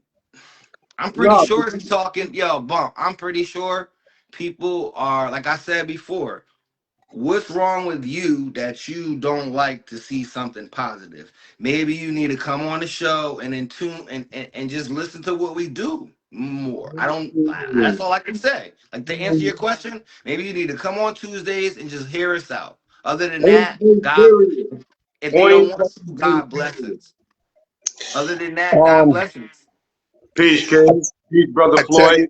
I'm pretty No, sure he's talking. Yo, bump. I'm pretty sure people are like I said before. What's wrong with you that you don't like to see something positive? Maybe you need to come on the show and in tune and just listen to what we do more. That's all I can say. Like to answer your question, maybe you need to come on Tuesdays and just hear us out. Other than that, God, period. if they don't Point want to, God period. blessings. Other than that, God Um, blessings. Peace, King. Peace, brother I tell Floyd. you,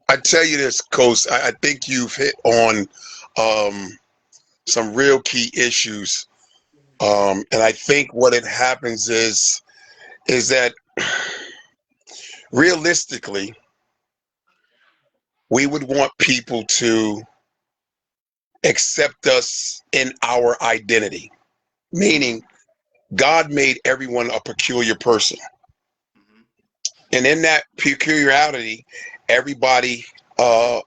I tell you this, Coast. I think you've hit on some real key issues, and I think what it happens is that realistically, we would want people to accept us in our identity, meaning God made everyone a peculiar person, Mhm. and in that peculiarity, everybody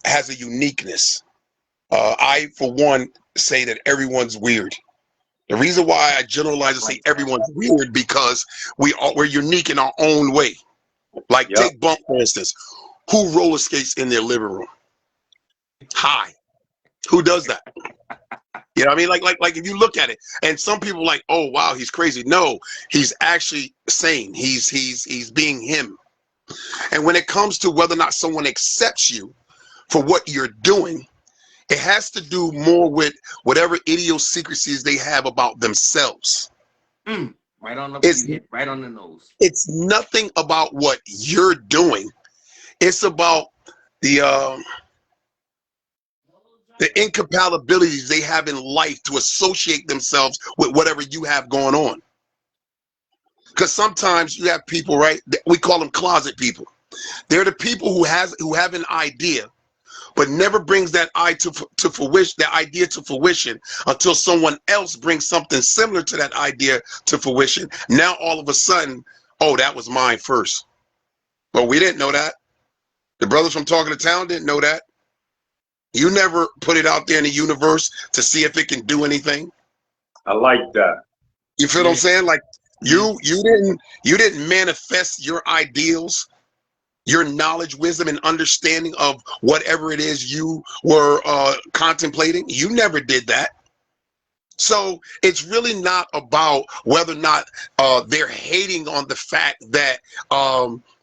has a uniqueness. I, for one, say that everyone's weird. The reason why I generalize and say Like that. everyone's weird because we're unique in our own way. Like Yep. take Bump for instance. Who roller skates in their living room? Hi. Who does that? You know what I mean? Like if you look at it, and some people like, oh wow, he's crazy. No, he's actually sane. He's being him. And when it comes to whether or not someone accepts you for what you're doing, it has to do more with whatever idiosyncrasies they have about themselves. Right on the It's you hit right on the nose. it's nothing about what you're doing. It's about the uh, the incompatibilities they have in life to associate themselves with whatever you have going on. Because sometimes you have people, right? We call them closet people. They're the people who have an idea, but never brings that to fruition, that idea to fruition until someone else brings something similar to that idea to fruition. Now all of a sudden, oh, that was mine first. Well, we didn't know that. The brothers from Talking to Town didn't know that. You never put it out there in the universe to see if it can do anything. I like that. You feel what I'm Yeah. saying? Like Mhm. you didn't manifest your ideals, your knowledge, wisdom, and understanding of whatever it is you were contemplating. You never did that. So it's really not about whether or not they're hating on the fact that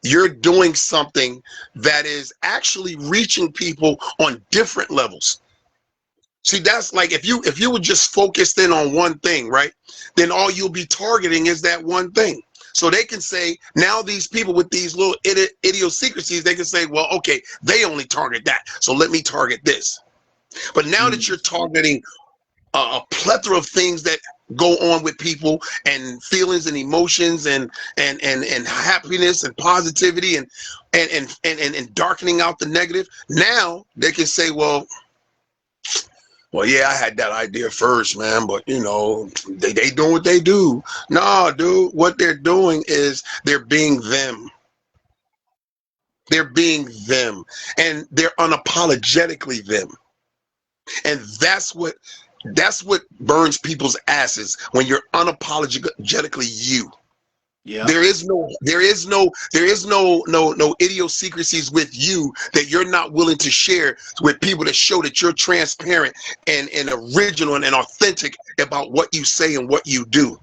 you're doing something that is actually reaching people on different levels. See, that's like if you were just focused in on one thing, right? Then all you'll be targeting is that one thing. So they can say now these people with these little idiosyncrasies, they can say, well, okay, they only target that, so let me target this. But now that you're targeting a plethora of things that go on with people and feelings and emotions and happiness and positivity and darkening out the negative, now they can say, well, yeah, I had that idea first, man, but you know, they doing what they do. No, dude, what they're doing is they're being them. They're being them, and they're unapologetically them. And that's what burns people's asses, when you're unapologetically you. Yeah. There is no idiosyncrasies with you that you're not willing to share with people, to show that you're transparent and original and authentic about what you say and what you do.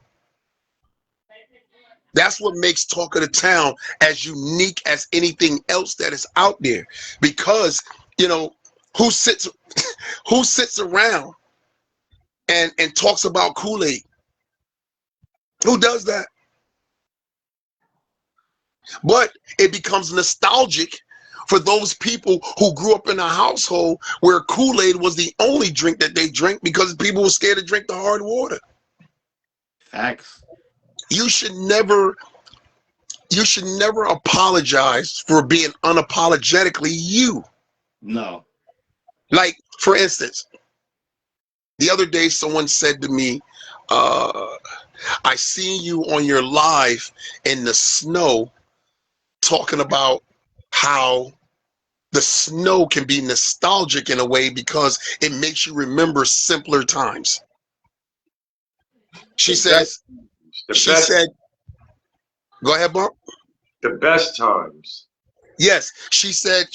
That's what makes Talk of the Town as unique as anything else that is out there. Because, who sits around and talks about Kool-Aid? Who does that? But it becomes nostalgic for those people who grew up in a household where Kool-Aid was the only drink that they drank, because people were scared to drink the hard water. Facts. You should never apologize for being unapologetically you. No. Like, for instance, the other day someone said to me, I seen you on your live in the snow talking about how the snow can be nostalgic in a way because it makes you remember simpler times. She said, go ahead, Bump. The best times. Yes, she said,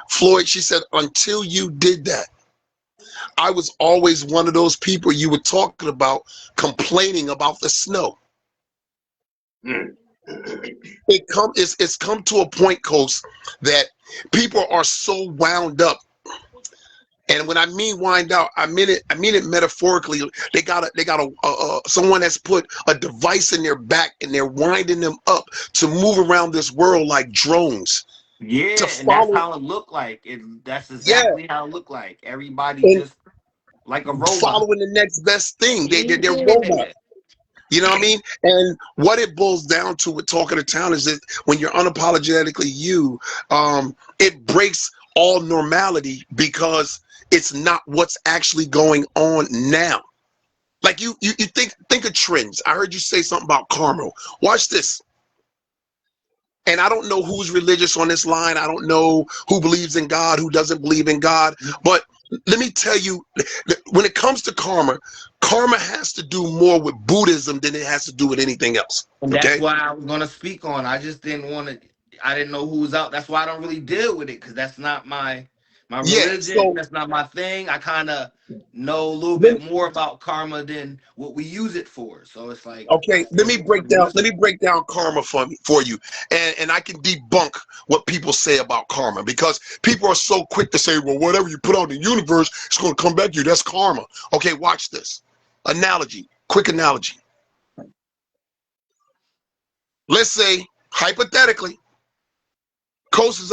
Floyd, she said, until you did that, I was always one of those people you were talking about, complaining about the snow. It's come to a point, Coast, that people are so wound up. And when I mean wind out, I mean it metaphorically. They got someone that's put a device in their back and they're winding them up to move around this world like drones. Yeah, and that's how it looked like. That's exactly how it looked like. Everybody and just like a robot. Following the next best thing. They're robots. You know what I mean? And what it boils down to with Talk of the Town is that when you're unapologetically you, it breaks all normality, because it's not what's actually going on now. Like you think of trends. I heard you say something about karma. Watch this. And I don't know who's religious on this line. I don't know who believes in God, who doesn't believe in God. But let me tell you, when it comes to karma, karma has to do more with Buddhism than it has to do with anything else. And that's why I was going to speak on. I just didn't want to. I didn't know who was out. That's why I don't really deal with it, because that's not my religion. So, that's not my thing. I kind of know a little bit more about karma than what we use it for. So it's like, okay, let me break down karma for you, and I can debunk what people say about karma, because people are so quick to say, well, whatever you put out in the universe, it's going to come back to you. That's karma. Okay, watch this analogy. Quick analogy. Let's say, hypothetically, Coast is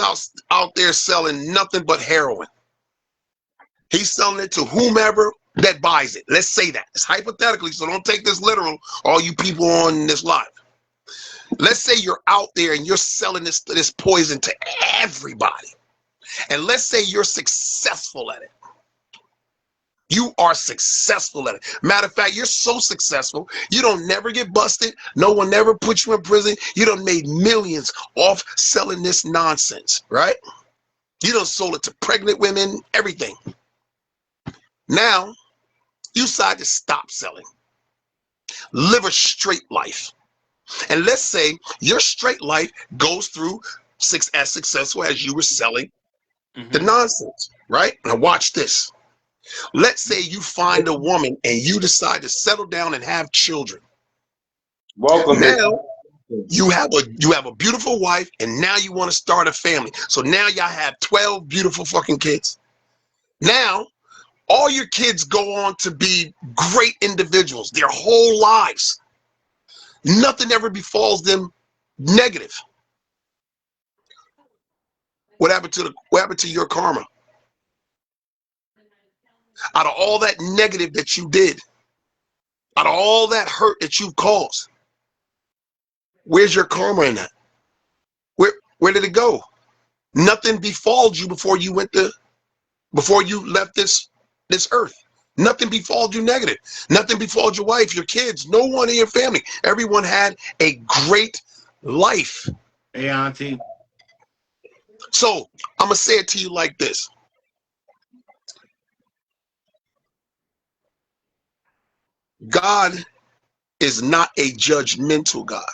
out there selling nothing but heroin. He's selling it to whomever that buys it. Let's say that. It's hypothetically, so don't take this literal, all you people on this live. Let's say you're out there and you're selling this poison to everybody. And let's say you're successful at it. You are successful at it. Matter of fact, you're so successful, you don't never get busted. No one never put you in prison. You done made millions off selling this nonsense, right? You done sold it to pregnant women, everything. Now, you decide to stop selling. Live a straight life. And let's say your straight life goes through as successful as you were selling the nonsense, right? Now watch this. Let's say you find a woman and you decide to settle down and have children. Welcome. Now you have a beautiful wife, and now you want to start a family. So now y'all have 12 beautiful fucking kids. Now all your kids go on to be great individuals their whole lives. Nothing ever befalls them negative. What happened to your karma? Out of all that negative that you did, out of all that hurt that you've caused, where's your karma in that? Where did it go? Nothing befalled you before you left this earth. Nothing befalled you negative. Nothing befalled your wife, your kids, no one in your family. Everyone had a great life. Hey, Auntie. So I'm gonna say it to you like this. God is not a judgmental God.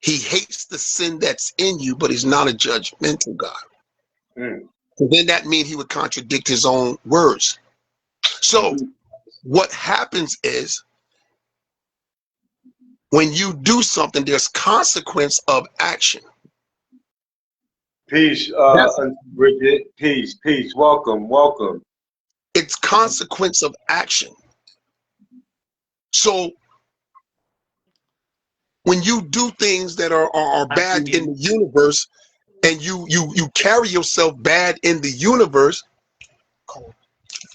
He hates the sin that's in you, but he's not a judgmental God. Mm. So then that means he would contradict his own words. So what happens is when you do something, there's consequence of action. Peace, That's Auntie Bridget. Peace, peace. Welcome, welcome. it's consequence of action. So when you do things that are I see bad in you. the universe, and you carry yourself bad in the universe,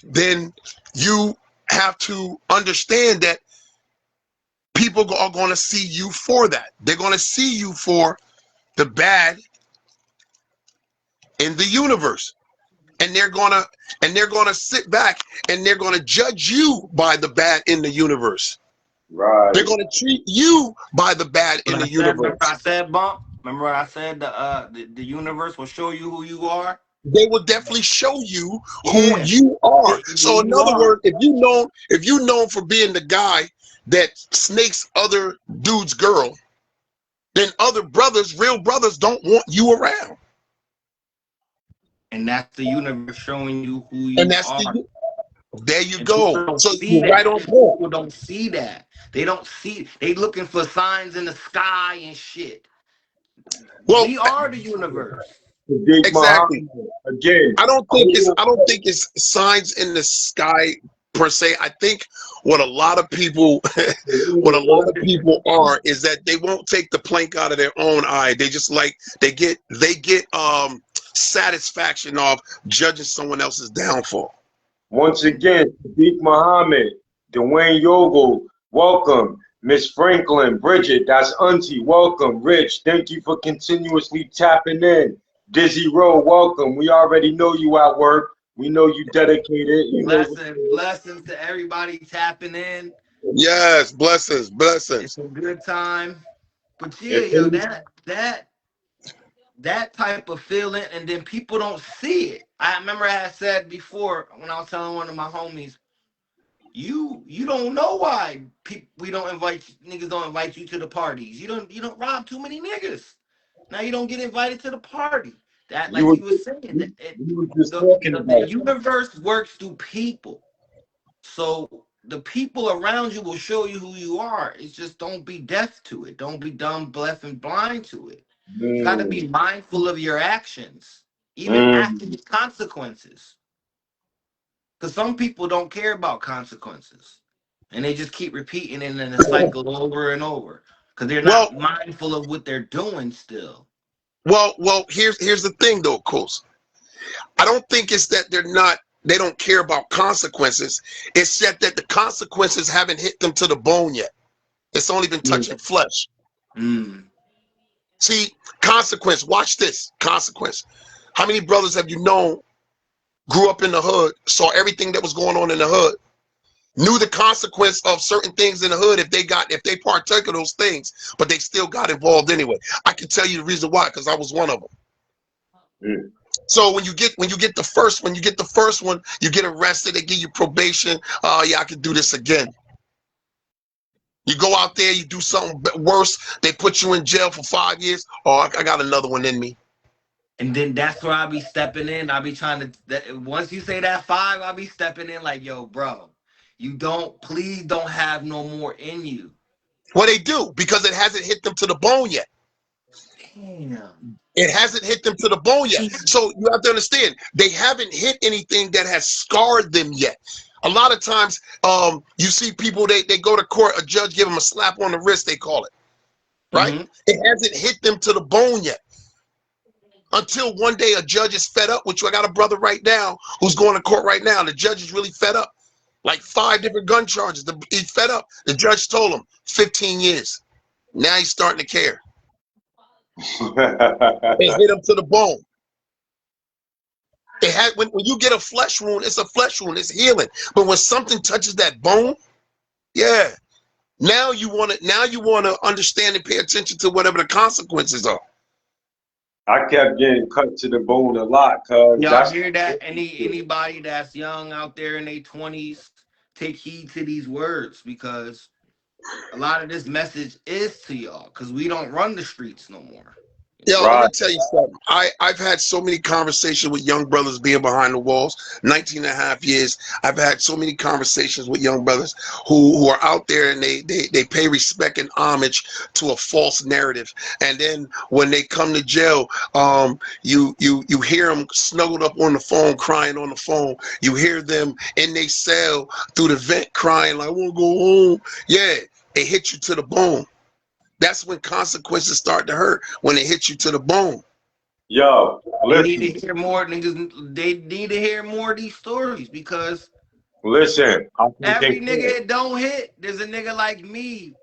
then you have to understand that people are going to see you for that. They're going to see you for the bad in the universe, and they're going to sit back and they're going to judge you by the bad in the universe. They're Right. going to treat you by the bad in What the I said, remember universe. I said, Bump? Remember what I said, the universe will show you who you are? They will definitely show you who Yeah. you Show are. you So who in you other are. words, if you known for being the guy that snakes other dude's girl, then other brothers, real brothers, don't want you around. And that's the universe showing you who And you that's are. there you And people go. don't So see you're right that. on point. People don't see that. They don't see. They looking for signs in the sky and shit. Well, We are the universe. Sadiq exactly. Muhammad. Again. I don't think it's signs in the sky per se. I think what a lot of people what a lot of people are is that they won't take the plank out of their own eye. They just like they get satisfaction of judging someone else's downfall. Once again, Sadiq Muhammad, Dwayne Yogo, welcome. Miss Franklin, Bridget, that's Auntie, welcome. Rich, thank you for continuously tapping in. Dizzy Rowe, welcome. We already know you at work. We know you dedicated. You know. Blessings to everybody tapping in. Yes, blessings, It's blessings. a good time. But yeah, If yo, that type of feeling, and then people don't see it. I remember I had said before when I was telling one of my homies, you don't know why we don't invite niggas don't invite you to the parties. You don't rob too many niggas. Now you don't get invited to the party. That you like were, you were saying you, that you were just the, talking the the about it. universe works through people. So the people around you will show you who you are. It's just don't be deaf to it. Don't be dumb, deaf, and blind to it. You got to be Mm, mindful of your actions, even mm. after the consequences. Because some people don't care about consequences, and they just keep repeating it in a cycle over and over because they're not Well, mindful of what they're doing still. here's the thing though, of course. I don't think it's that they don't care about consequences. It's that the consequences haven't hit them to the bone yet. It's only been touching flesh. Mm. See, consequence, watch this. Consequence. How many brothers have you known grew up in the hood, saw everything that was going on in the hood, knew the consequence of certain things in the hood if they partook of those things, but they still got involved anyway. I can tell you the reason why, because I was one of them. Mm. So when you get the first one, you get arrested, they give you probation. Oh yeah, I can do this again. You go out there, you do something worse, they put you in jail for 5 years. Oh, I got another one in me. And then that's where I be stepping in. I be trying to. Once you say that five, I be stepping in like, yo, bro, please don't have no more in you. Well, they do because it hasn't hit them to the bone yet. Damn. It hasn't hit them to the bone yet. So you have to understand, they haven't hit anything that has scarred them yet. A lot of times, you see people, they go to court, a judge give them a slap on the wrist, they call it, right? Mm-hmm. It hasn't hit them to the bone yet. Until one day a judge is fed up with you. I got a brother right now who's going to court right now. The judge is really fed up. Like 5 different gun charges. He's fed up. The judge told him 15 years. Now he's starting to care. It hit him to the bone. When you get a flesh wound, it's a flesh wound, it's healing. But when something touches that bone, yeah. Now you want to understand and pay attention to whatever the consequences are. I kept getting cut to the bone a lot, cause Y'all that's hear that? Anybody that's young out there in their 20s, take heed to these words, because a lot of this message is to y'all, because we don't run the streets no more. Yo, let right. me tell you something. I've had so many conversations with young brothers being behind the walls, 19 and a half years. I've had so many conversations with young brothers who are out there and they pay respect and homage to a false narrative. And then when they come to jail, you hear them snuggled up on the phone, crying on the phone. You hear them in their cell through the vent crying like, I want to go home. Yeah, it hit you to the bone. That's when consequences start to hurt, when it hits you to the bone. Yo, They need to listen, hear more niggas. They need to hear more of these stories, because listen. I can every concur. nigga it don't hit, there's a nigga like me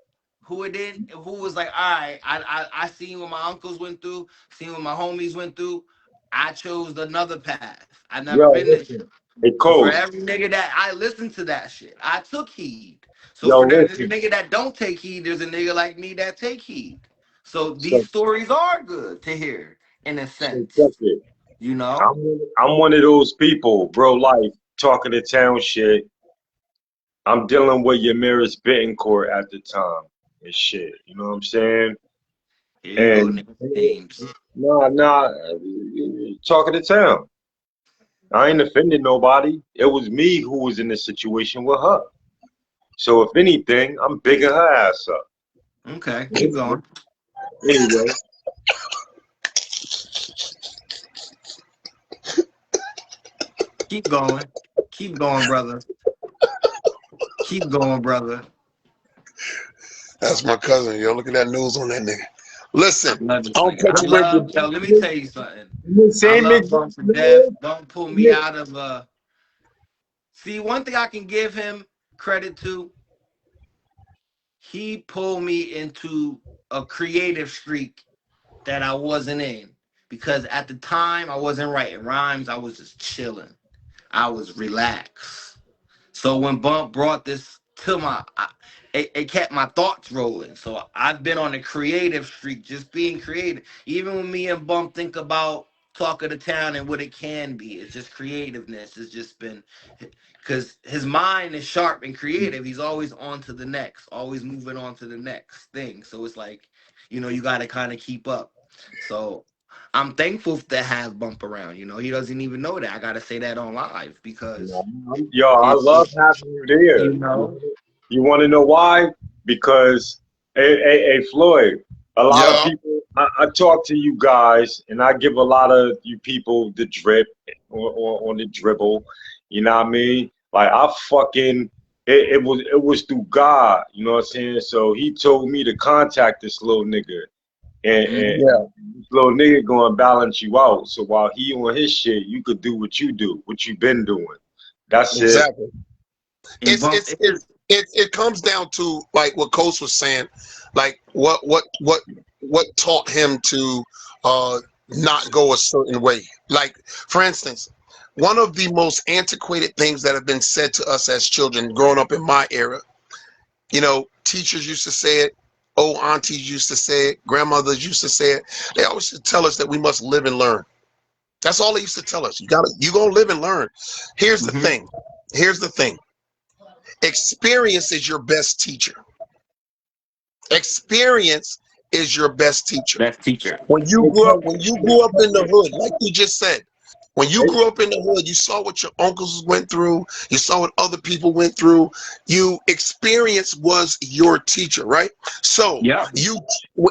who was like, all right, I seen what my uncles went through, seen what my homies went through. I chose another path. I never Yo, been this shit. listen. Hey, So for coach. every nigga that I listened to that shit, I took heed. So Yo, for the listen. nigga that don't take heed, there's a nigga like me that take heed. So So, these stories are good to hear in a so check sense, it. you know? I'm one of those people, real life, talking to town shit. I'm dealing with your Yamiris Bittencourt at the time and shit. You know what I'm saying? Here you go, And nigga. Names. nah, talking to town. I ain't offended nobody. It was me who was in the situation with her. So if anything, I'm bigging her ass up. Okay, keep going. Anyway, Keep going. Keep going, brother. Keep going, brother. That's my cousin, yo. Look at that nose on that nigga. Listen, I love this I don't nigga. cut I you away love, yo, let me tell you something. the I same love exact Bump for Death. man. Don't pull me out of see, one thing I can give him credit to, he pulled me into a creative streak that I wasn't in. Because at the time I wasn't writing rhymes, I was just chilling. I was relaxed. So when Bump brought this to it kept my thoughts rolling. So I've been on a creative streak, just being creative. Even when me and Bump think about Talk of the Town and what it can be, it's just creativeness. It's just been, because his mind is sharp and creative. He's always on to the next, always moving on to the next thing. So it's like, you got to kind of keep up. So I'm thankful to have Bump around. He doesn't even know that. I got to say that on live, because Yo, I love it's having you there. you know. You want to know why? Because, hey, Floyd, a lot of yo. people, I talk to you guys, and I give a lot of you people the drip or on the dribble. You know what I mean? Like I fucking, it was through God. You know what I'm saying? So he told me to contact this little nigga, and Yeah, this little nigga gonna balance you out. So while he on his shit, you could do what you do, what you been doing. That's it. exactly. And It's Bump it's it's it comes down to like what Coach was saying, like what taught him to not go a certain way. Like for instance, one of the most antiquated things that have been said to us as children growing up in my era, teachers used to say it, old aunties used to say it, grandmothers used to say it. They always used to tell us that we must live and learn. That's all they used to tell us. You gonna live and learn. Here's the Mhm. thing. Here's the thing. Experience is your best teacher. Experience is your best teacher. Best teacher. When you grew up in the hood, like you just said, when you grew up in the hood, you saw what your uncles went through, you saw what other people went through. Experience was your teacher, right? So Yeah. you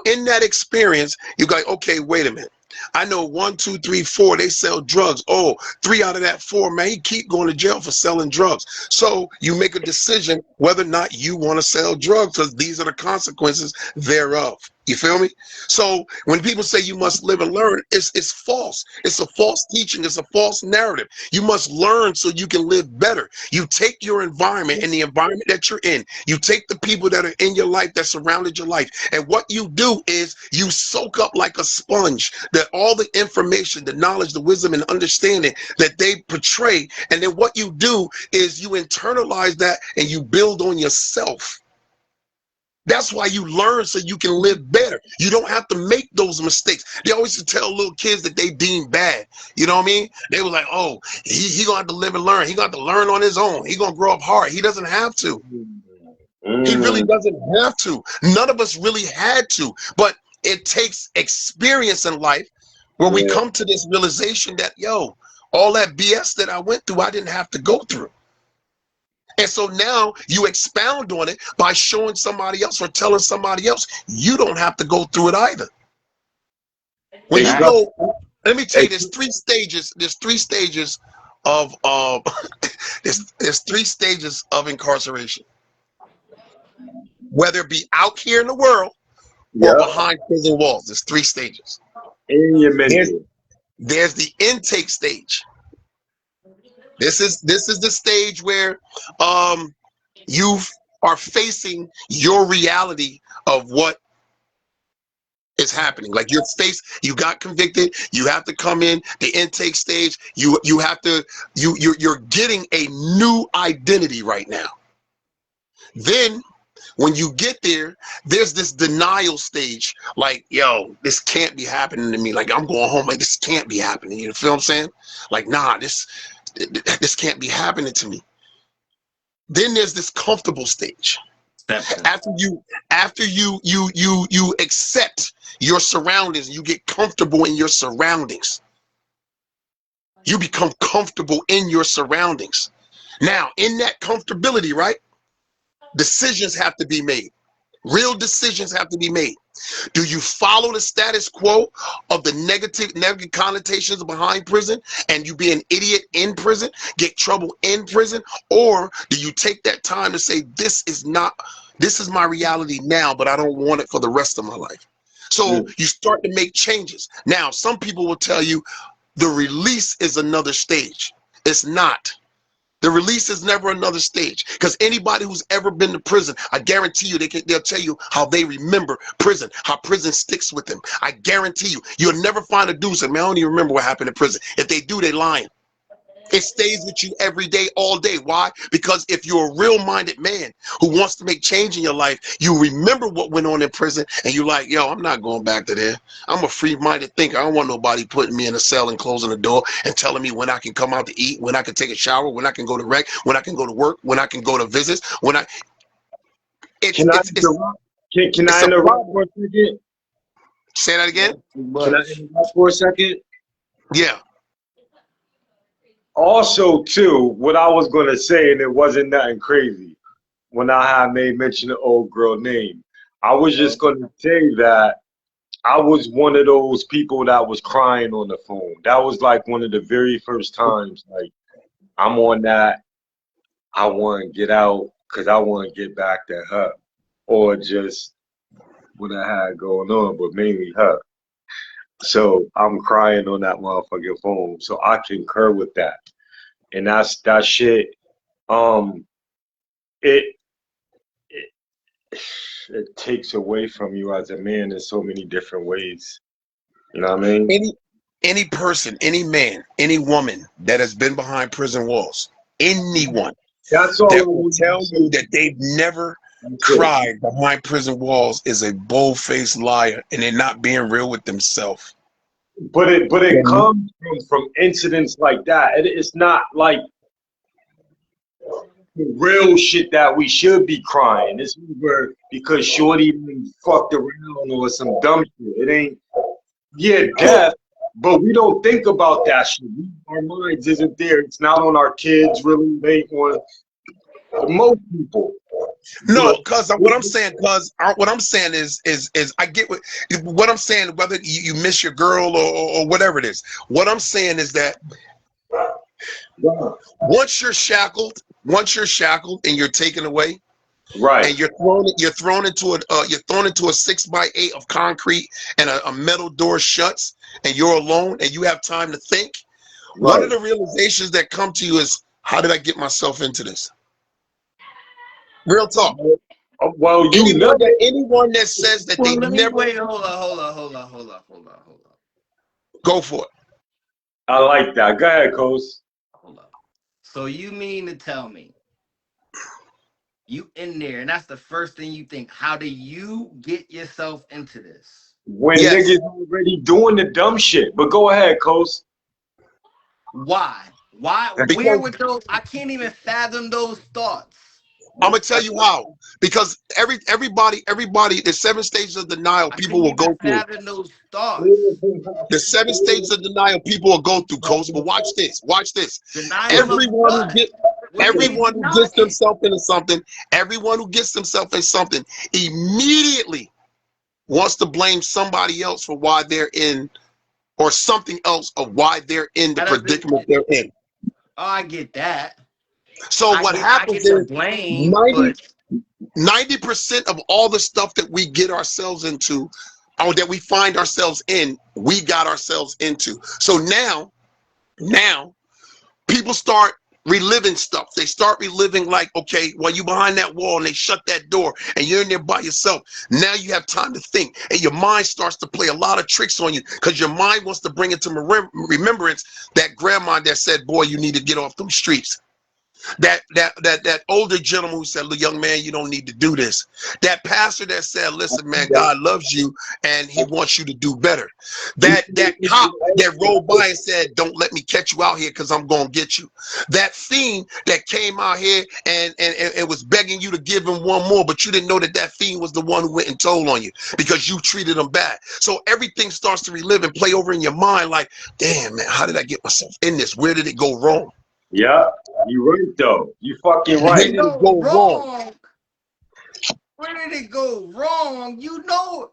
in that experience, you go, okay, wait a minute. I know 1, 2, 3, 4, they sell drugs. Oh, 3 out of that 4, man, he keep going to jail for selling drugs. So you make a decision whether or not you want to sell drugs, because these are the consequences thereof. You feel me? So when people say you must live and learn, it's false. It's a false teaching. It's a false narrative. You must learn so you can live better. You take your environment and the environment that you're in. You take the people that are in your life, that surrounded your life, and what you do is you soak up like a sponge that all the information, the knowledge, the wisdom, and understanding that they portray, and then what you do is you internalize that and you build on yourself. That's why you learn so you can live better. You don't have to make those mistakes. They always used to tell little kids that they deem bad. You know what I mean? They were like, oh, he gonna have to live and learn. He gonna have to learn on his own. He gonna grow up hard. He doesn't have to. He really doesn't have to. None of us really had to. But it takes experience in life where we come to this realization that, yo, all that BS that I went through, I didn't have to go through. And so now you expound on it by showing somebody else or telling somebody else, you don't have to go through it either. When you go, let me tell you, there's three stages. There's three stages of there's three stages of incarceration. Whether it be out here in the world or behind prison walls, there's three stages. There's the intake stage. This is the stage where you are facing your reality of what is happening. Like you got convicted, you have to come in the intake stage, you're getting a new identity right now. Then when you get there, there's this denial stage, like, yo, this can't be happening to me. Like, I'm going home, like, this can't be happening. You feel what I'm saying? Like, nah, this can't be happening to me. Then there's this comfortable stage. After you accept your surroundings, you get comfortable in your surroundings. You become comfortable in your surroundings. Now, in that comfortability, right? Decisions have to be made. Real decisions have to be made. Do you follow the status quo of the negative connotations behind prison and you be an idiot in prison, get trouble in prison? Or do you take that time to say, this is my reality now, but I don't want it for the rest of my life? So you start to make changes. Now, some people will tell you the release is another stage. It's not. The release is never another stage, because anybody who's ever been to prison, I guarantee you they'll tell you how they remember prison, how prison sticks with them. I guarantee you'll never find a dude say, man, I don't even remember what happened in prison. If they do, they lying. It stays with you every day, all day. Why? Because if you're a real-minded man who wants to make change in your life, you remember what went on in prison, and you're like, yo, I'm not going back to there. I'm a free-minded thinker. I don't want nobody putting me in a cell and closing the door and telling me when I can come out to eat, when I can take a shower, when I can go to rec, when I can go to work, when I can go to visits, when I... Can I interrupt for a second? Say that again? Can I interrupt for a second? Yeah. Also, too, what I was going to say, and it wasn't nothing crazy, when I had made mention of old girl name, I was just going to say that I was one of those people that was crying on the phone. That was like one of the very first times, like, I'm on that, I want to get out because I want to get back to her, or just what I had going on, but mainly her. So I'm crying on that motherfucking phone. So I concur with that. And that's that shit. It takes away from you as a man in so many different ways. You know what I mean? Any person, any man, any woman that has been behind prison walls, anyone That's all that will tell you that they've never cried behind prison walls is a bold-faced liar, and they're not being real with themselves. But it comes from incidents like that. It's not like the real shit that we should be crying. It's over because Shorty fucked around or some dumb shit. It ain't, death, but we don't think about that shit. Our minds isn't there. It's not on our kids, really. They ain't on most people. No, because what I'm saying is I get what I'm saying, whether you miss your girl or whatever it is. What I'm saying is that once you're shackled and you're taken away, right, and you're thrown into a 6x8 of concrete, and a metal door shuts, and you're alone and you have time to think. Right. One of the realizations that come to you is, how did I get myself into this? Real talk. Well, anyone that says that they never... Wait, hold on. Go for it. I like that. Go ahead, Coast. Hold on. So you mean to tell me You in there, and that's the first thing you think. How do you get yourself into this? When Yes. niggas already doing the dumb shit. But go ahead, Coast. Why? Why? Where Because would those? I can't even fathom those thoughts. I'm gonna tell you how. Because everybody, the 7 stages of denial I people can't will even go through. fathom those thoughts. The 7 stages of denial people will go through, Coach. But watch this. Watch this. Denial of Everyone who what? get What are we everyone who gets denying? themselves into something, immediately wants to blame somebody else for why they're in, or something else of why they're in the That doesn't. predicament they're in. Oh, I get that. So what I happens get the is blame, 90 but 90% of all the stuff that we get ourselves into, or that we find ourselves in, we got ourselves into. So now people start reliving stuff. They start reliving, like, okay, while you behind that wall and they shut that door and you're in there by yourself, now you have time to think, and your mind starts to play a lot of tricks on you, because your mind wants to bring into remembrance that grandma that said, boy, you need to get off them streets. That older gentleman who said, look, young man, you don't need to do this. That pastor that said, listen, man, God loves you and he wants you to do better. That cop that rolled by and said, don't let me catch you out here because I'm gonna get you. That fiend that came out here and was begging you to give him one more, but you didn't know that fiend was the one who went and told on you because you treated him bad. So everything starts to relive and play over in your mind, like, damn, man, how did I get myself in this? Where did it go wrong? Yeah, you right though. You fucking Where right. did it go wrong? Where did it go wrong? You know,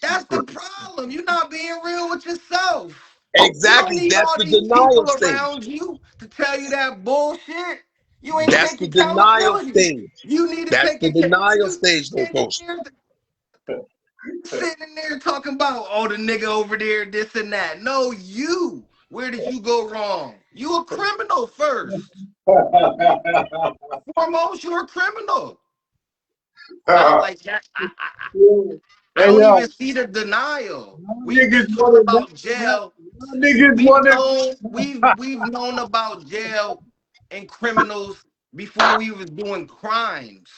that's the problem. You're not being real with yourself. You don't Exactly. need That's all the these denial people stage. around you to tell you that bullshit. You ain't That's take the denial accountability. stage. You need to That's take the accountability. denial You stage, though, sitting folks. there, sitting there talking about, oh, the nigga over there, this and that. No, you. Where did you go wrong? You a criminal first. Foremost, you're a criminal. I like that. I Hey don't yo, even see the denial. y'all We've niggas been talking wanna about jail. y'all niggas wanna We've known about jail and criminals before we was doing crimes.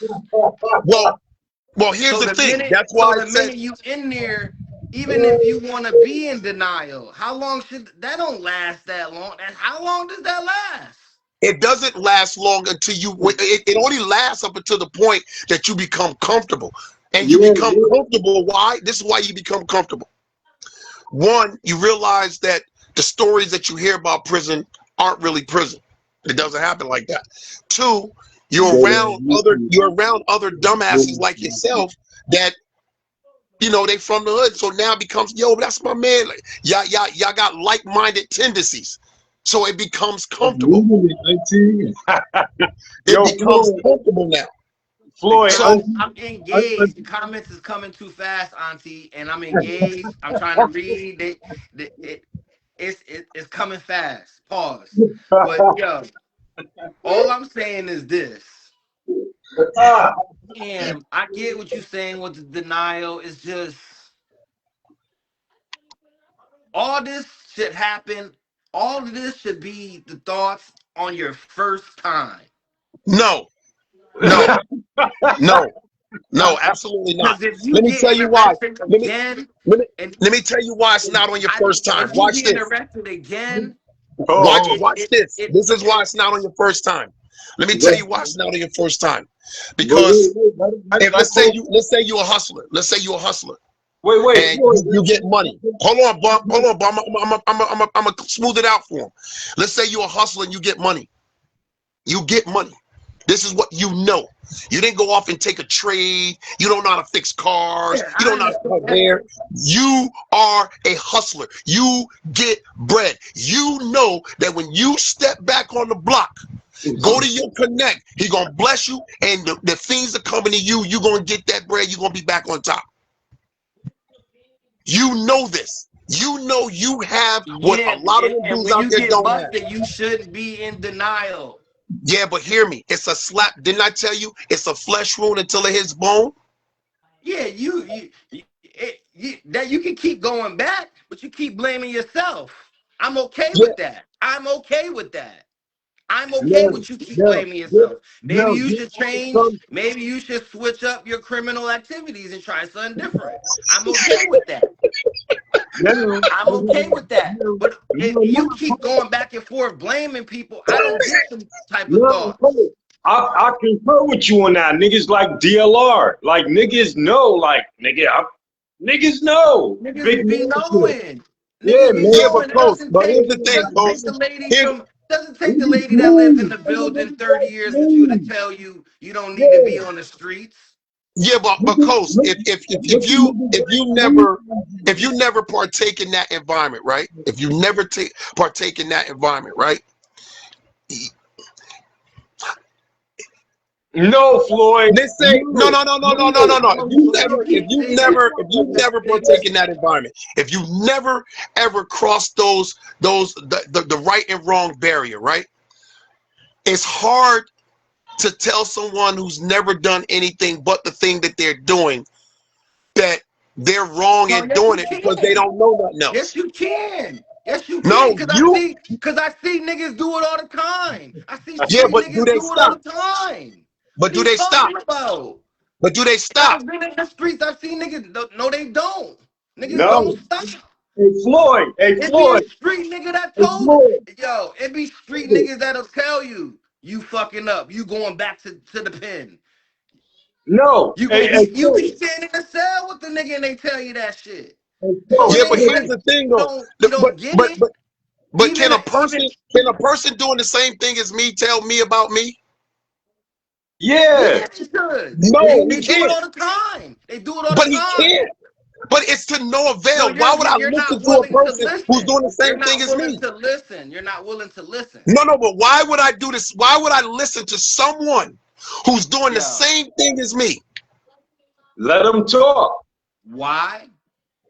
Well, here's So the the thing. minute That's so why I the said minute you in there, even if you want to be in denial, how long should that don't last that long? And how long does that last? it doesn't last long until it only lasts up until the point that you become comfortable. And you yeah, become comfortable. Why? This is why you become comfortable. One, you realize that the stories that you hear about prison aren't really prison. It doesn't happen like that. Two, you're around other dumbasses like yourself that, they from the hood. So now it becomes, yo, that's my man. Like, y'all got like-minded tendencies. So it becomes comfortable. It Yo, becomes Floyd, comfortable now. Floyd, So I'm engaged. The comments is coming too fast, Auntie, and I'm engaged. I'm trying to read it. It's coming fast. Pause. But yo, all I'm saying is this. And I get what you're saying with the denial. It's just all this should happen. All of this should be the thoughts on your first time. no, no, no, no, absolutely not. Because if you Let me tell getting you why. arrested Let me again, let me and let me tell you why it's not on your first time. if you Watch getting this. arrested again, oh, Watch this. it This is why it's not on your first time. Let me tell wait, you why it's not on your first time. wait, Because if let Coach, let's say you're a hustler. Let's say you're a hustler wait, and you get money. Hold on, Bob. Hold on, Bob. I'm gonna smooth it out for him. Let's say you're a hustler and you get money. You get money. This is what you know. You didn't go off and take a trade. You don't know how to fix cars. yeah, You I don't know how to understand cut that. hair. You are a hustler. You get bread. You know that when you step back on the block, go to your connect, he gonna bless you, and the things are coming to you. You're gonna get that bread. You're gonna be back on top. You know this. You know you have what a Yeah, lot of them and dudes when out you there get don't have. busted, you shouldn't be in denial. Yeah, but hear me. It's a slap. Didn't I tell you it's a flesh wound until it hits bone? Yeah, that you can keep going back, but you keep blaming yourself. I'm okay Yeah. with that. I'm okay with that. I'm okay Now, with you keep now, blaming yourself. Maybe now, you here should change. comes- Maybe you should switch up your criminal activities and try something different. I'm okay with that. now, I'm okay with that. now, But if you now, keep going back and forth blaming people, I don't get them type of now, thoughts. I concur with you on that. Niggas like DLR. Like, niggas know. Like, niggas know. Big Niggas be man. knowing. Yeah, Niggas be Yeah, man. but knowing. It Coach, doesn't but take here's the it thing, doesn't take Coach. the lady Here, from doesn't take the Niggas lady that lived in move. the Niggas building 30 years with you to move. tell you you don't need to be Yeah. on the streets. yeah, but Niggas, Coach, if you never partake in that environment, right? If you never partake in that environment, right? no, Floyd. Let's say no, no, no, no, no, no, no, no. Oh, so you keep saying If you never partake in that environment, if you never ever cross the right and wrong barrier, right? It's hard to tell someone who's never done anything but the thing that they're doing that they're wrong no, in yes doing you it because they can. don't know nothing Yes, else. you can. Yes, you can. No, you, Cause I see niggas do it all the time. I see yeah, street but do niggas they do it all stop? the time. But What are do you they stop? talking about? But do they And stop? I've been in the streets. I've seen niggas. No, they don't. Niggas No. don't stop. Hey, Floyd. Hey, It be a Floyd. street nigga that Hey, told Floyd. yo. It be street niggas that'll tell you fucking up. You going back to the pen. No. You Hey, gonna hey, be you Floyd. be standing in the cell with the nigga and they tell you that shit. Hey, So Floyd. it Yeah, but ain't here's like the thing, you though. don't get it. But Even even can a person doing the same thing as me tell me about me? Yeah. yeah, they should. Yeah, No, he They do it can't. all the time. They do it all the But he time. can't. But it's to no No, avail. Why would I you're listen not to a willing to person who's listen. doing the You're same thing not as willing me? to listen. You're not willing to listen. No, no, but why would I do this? Why would I listen to someone who's doing the Yo, same thing as me? let them talk. why?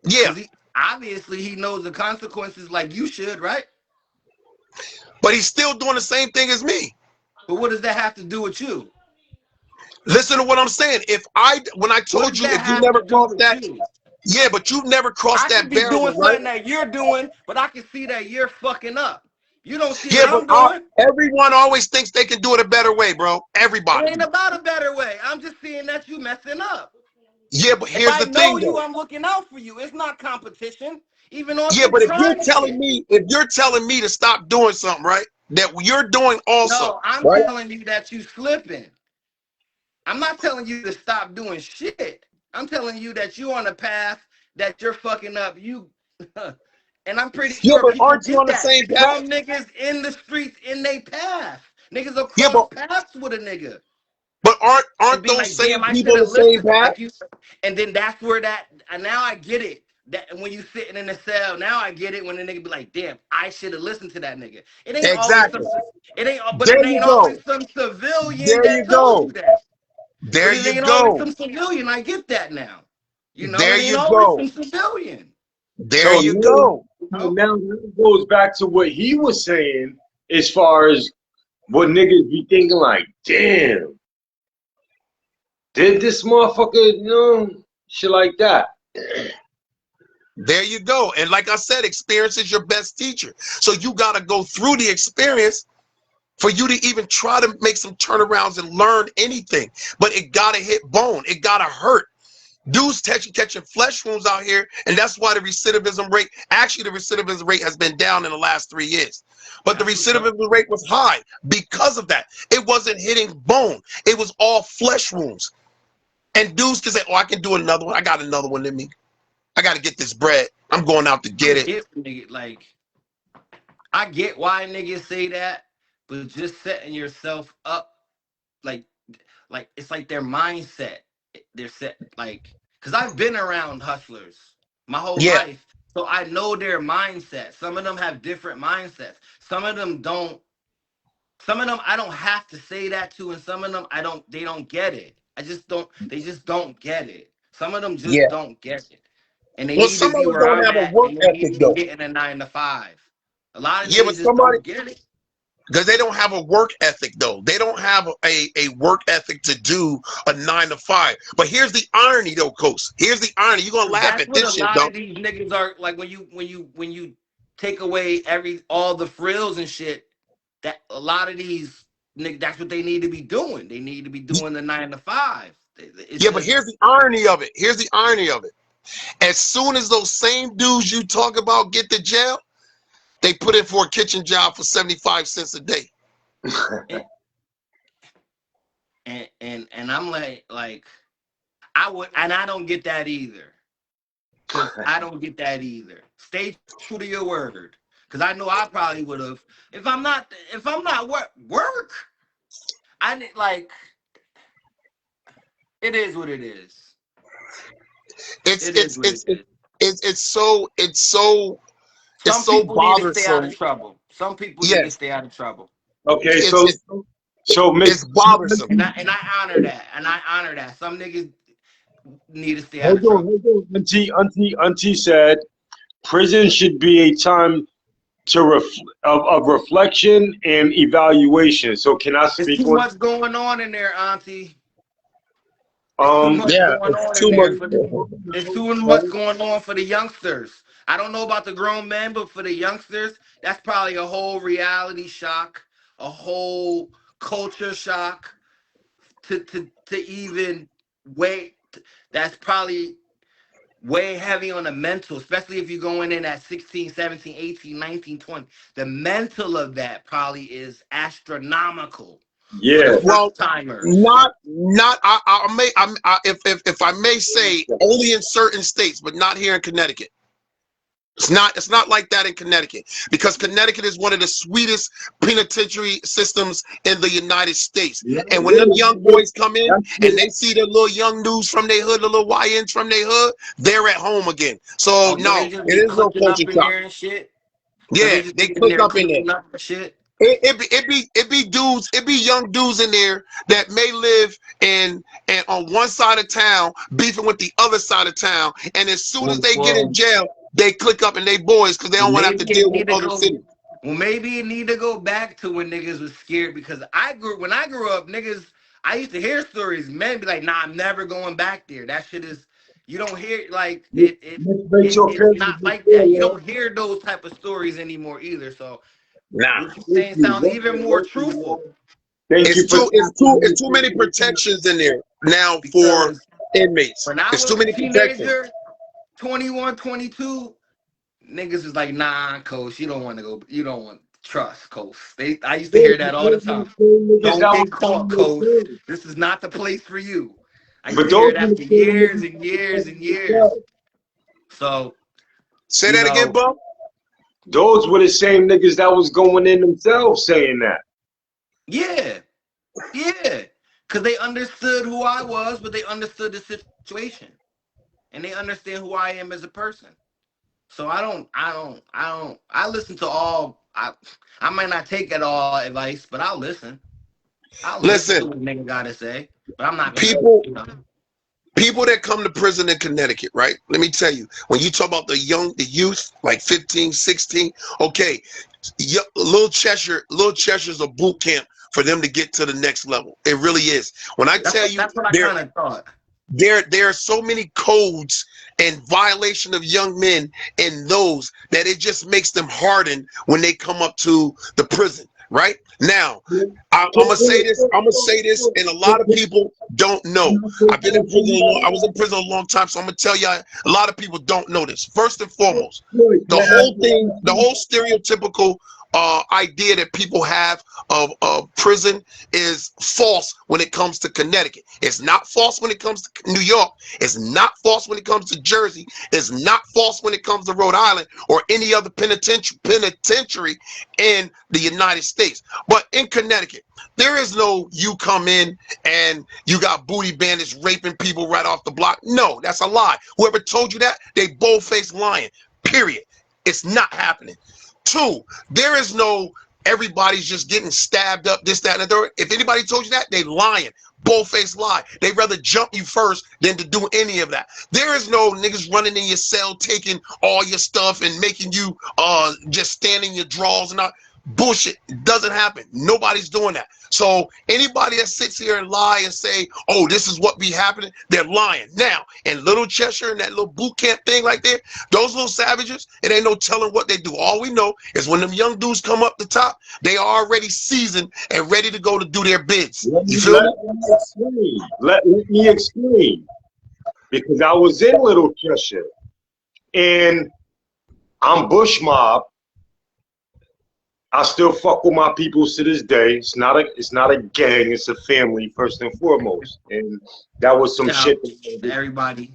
Yeah, Because he knows the consequences like you should, right? but he's still doing the same thing as me. But what does that have to do with you? Listen to what I'm saying. When I What told does you, that if you have to never do crossed with that, you? yeah, but you've never crossed I could that be barrier, doing right? something that you're doing, but I can see that you're fucking up. You don't see Yeah, what but I'm doing. everyone always thinks they can do it a better way, bro. It Everybody. ain't about a better way. I'm just seeing that you messing up. Yeah, but If here's I the know thing, you, though. I'm looking out for you. It's not competition, even on Yeah, some but if you're crime telling shit. me, to stop doing something, right? That you're doing also, No, I'm right? telling you that you slipping. I'm not telling you to stop doing shit. I'm telling you that you on a path that you're fucking up. You and I'm pretty Yeah, sure but people aren't you get on the that same path? from niggas in the streets in they path. Niggas will Yeah, cross paths with a nigga but and aren't be those like, damn, same I people should on the have same listened. path? Like you and then that's where that and now I get it. That when you sitting in the cell, now I get it when the nigga be like, damn, I should have listened to that nigga. It ain't always Exactly. some but There it you ain't go. always some civilian There that you told you go. that. But There it you ain't always go. some civilian. I get that now. There It ain't you always go. some civilian. There So you go. now that goes back to what he was saying as far as what niggas be thinking like, damn, did this motherfucker, shit like that. There you go. And like I said, experience is your best teacher. So you got to go through the experience for you to even try to make some turnarounds and learn anything. But it got to hit bone. It got to hurt. Dudes catching flesh wounds out here. And that's why the recidivism rate has been down in the last 3 years. But the recidivism rate was high because of that. It wasn't hitting bone. It was all flesh wounds. And dudes can say, oh, I can do another one. I got another one in me. I got to get this bread. I'm going out to get it. I get why niggas say that, but just setting yourself up like it's like their mindset. They're set like because I've been around hustlers my whole Yeah. life, so I know their mindset. Some of them have different mindsets. Some of them don't. Some of them I don't have to say that to, and some of them I don't. They don't get it. I just don't. They just don't get it. Some of them just Yeah. don't get it, and they Well, need to some of be them where don't I'm have a at, work and they need ethic to be though. getting a 9 to 5. A lot of Yeah, but niggas just don't get it. because they don't have a work ethic though. They don't have a work ethic to do a 9 to 5. But here's the irony though, Coach. Here's the irony. You're gonna laugh That's at what this a shit lot though. of these niggas are like when you take away all the frills and shit. that a lot of these niggas, that's what they need to be doing. They need to be doing the 9 to 5. It's Yeah, but just, here's the irony of it. Here's the irony of it. As soon as those same dudes you talk about get to jail, they put in for a kitchen job for 75 cents a day. and I'm like I would, and I don't get that either. Cause I don't get that either. Stay true to your word. Cause I know I probably would have if I'm not work. I need like it is what it is. It's so Some people need to stay out of bothersome. trouble. Some people need to Yes, stay out of trouble. Okay, it's so it's bothersome. And I honor that. And I honor that. Some niggas need to stay out hold of trouble. on. Auntie said prison should be a time of reflection and evaluation. So can I There's speak too on? much going on in there, Auntie. Yeah, it's too much. There's too much going on for the youngsters. I don't know about the grown men, but for the youngsters, that's probably a whole reality shock, a whole culture shock to even wait. That's probably way heavy on the mental, especially if you're going in at 16, 17, 18, 19, 20. The mental of that probably is astronomical. Yeah. Well, Timers. if I may say, only in certain states, but not here in Connecticut. It's not like that in Connecticut, because Connecticut is one of the sweetest penitentiary systems in the United States. And when them young boys come in and they see the little young dudes from their hood, the little YNs from their hood, they're at home again. So no, it is no culture shock. Yeah, they click up in there. Shit. It be young dudes in there that may live and on one side of town beefing with the other side of town, and as soon as they get in jail, they click up and they boys because they don't want to have to deal with other cities. Well, maybe it need to go back to when niggas was scared, because when I grew up, niggas, I used to hear stories, men be like, nah, I'm never going back there. That shit is, you don't hear, like, it's not like that. You don't hear those type of stories anymore either. So nah, what you're saying sounds even more truthful. It's too many protections in there now for inmates. When I was too many a teenager, 21, 22, niggas is like, nah, coach, you don't want to go, you don't want trust, coach. I used to hear that all the time. Don't get caught, coach. This is not the place for you. I used to hear that for years and years and years. So say that again, Bo. Those were the same niggas that was going in themselves saying that. Yeah. Because they understood who I was, but they understood the situation. And they understand who I am as a person. So I listen to all, I might not take it all advice, but I'll listen. I'll listen to what nigga gotta say. But I'm not gonna, people that come to prison in Connecticut, right? Let me tell you, when you talk about the youth, like 15, 16, okay, Little Cheshire's a boot camp for them to get to the next level. It really is. When I tell you, that's what I kind of thought. There are so many codes and violation of young men in those that it just makes them harden when they come up to the prison. Right now, I'm gonna say this, and a lot of people don't know. I've been in prison. I was in prison a long time, so I'm gonna tell you, a lot of people don't know this. First and foremost, the whole stereotypical idea that people have of prison is false when it comes to Connecticut. It's not false when it comes to New York. It's not false when it comes to Jersey. It's not false when it comes to Rhode Island or any other penitentiary in the United States. But in Connecticut, there is no you come in and you got booty bandits raping people right off the block. No, that's a lie. Whoever told you that, they bold-faced lying. Period. It's not happening. Two, there is no everybody's just getting stabbed up, this, that, and the third. If anybody told you that, they lying. Bold-faced lie. They'd rather jump you first than to do any of that. There is no niggas running in your cell, taking all your stuff and making you just stand in your drawers and all. Bullshit. It doesn't happen. Nobody's doing that. So anybody that sits here and lie and say, oh, this is what be happening, they're lying. Now, in Little Cheshire and that little boot camp thing like that, those little savages, it ain't no telling what they do. All we know is when them young dudes come up the top, they are already seasoned and ready to go to do their bids. You feel me? Let me explain. Because I was in Little Cheshire and I'm Bush Mob. I still fuck with my people to this day. It's not a gang, it's a family first and foremost. And that was some shit. Everybody.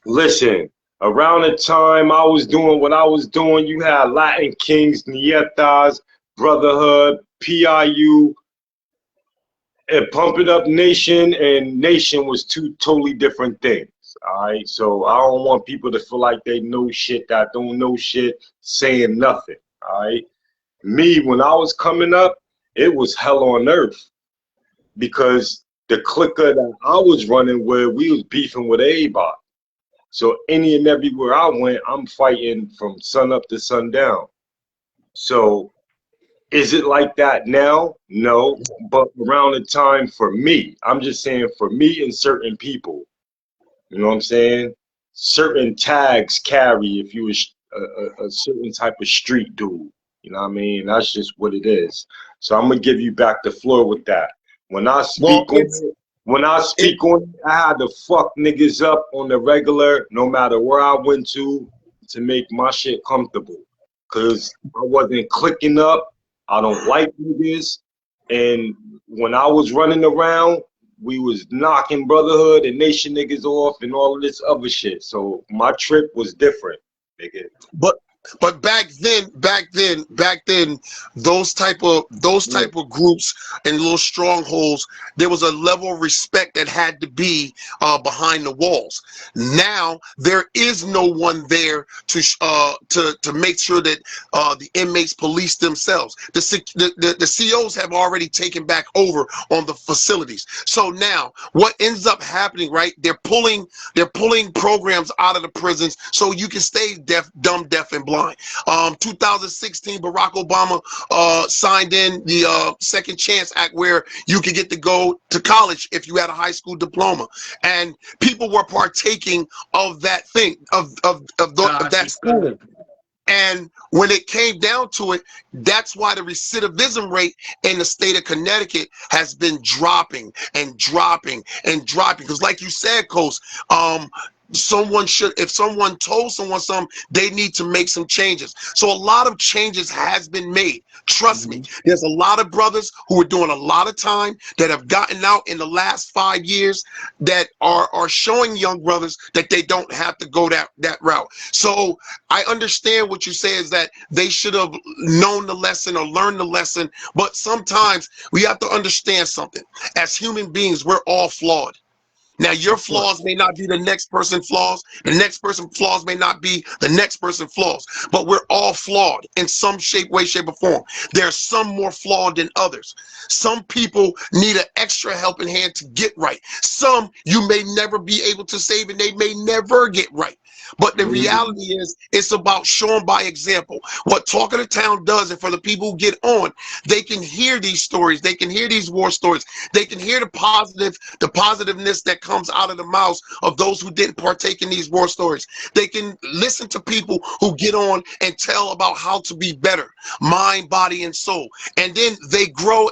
Listen, around the time I was doing what I was doing, you had Latin Kings, Nietas, Brotherhood, PIU, and Pump It Up Nation, and Nation was two totally different things. All right, so I don't want people to feel like they know shit that don't know shit, saying nothing. All right, me, when I was coming up, it was hell on earth because the clicker that I was running with, we was beefing with everybody. So any and everywhere I went, I'm fighting from sun up to sundown. So is it like that now? No, but around the time for me, I'm just saying for me and certain people. You know what I'm saying? Certain tags carry if you was a certain type of street dude. You know what I mean? That's just what it is. So I'm gonna give you back the floor with that. When I speak on it, I had to fuck niggas up on the regular, no matter where I went to make my shit comfortable. Cause I wasn't clicking up. I don't like niggas. And when I was running around, we was knocking Brotherhood and Nation niggas off and all of this other shit. So my trip was different, nigga. But back then, those type of groups and little strongholds, there was a level of respect that had to be behind the walls. Now there is no one there to make sure that the inmates police themselves. The COs have already taken back over on the facilities. So now what ends up happening, right? They're pulling programs out of the prisons so you can stay dumb, deaf, and blind. 2016, Barack Obama signed in the Second Chance Act, where you could get to go to college if you had a high school diploma, and people were partaking of that thing, of that school. And when it came down to it, that's why the recidivism rate in the state of Connecticut has been dropping and dropping and dropping. Because like you said, Coast, if someone told someone something, they need to make some changes. So a lot of changes has been made. Trust me, there's a lot of brothers who are doing a lot of time that have gotten out in the last 5 years that are showing young brothers that they don't have to go that route. So I understand what you say is that they should have known the lesson or learned the lesson, but sometimes we have to understand something. As human beings, we're all flawed. Now, your flaws may not be the next person's flaws. The next person's flaws may not be the next person's flaws. But we're all flawed in some shape, way, shape, or form. There's some more flawed than others. Some people need an extra helping hand to get right. Some you may never be able to save, and they may never get right. But the reality is, it's about showing by example. What Talk of the Town does, and for the people who get on, they can hear these stories. They can hear these war stories. They can hear the positiveness that comes out of the mouths of those who didn't partake in these war stories. They can listen to people who get on and tell about how to be better, mind, body, and soul. And then they grow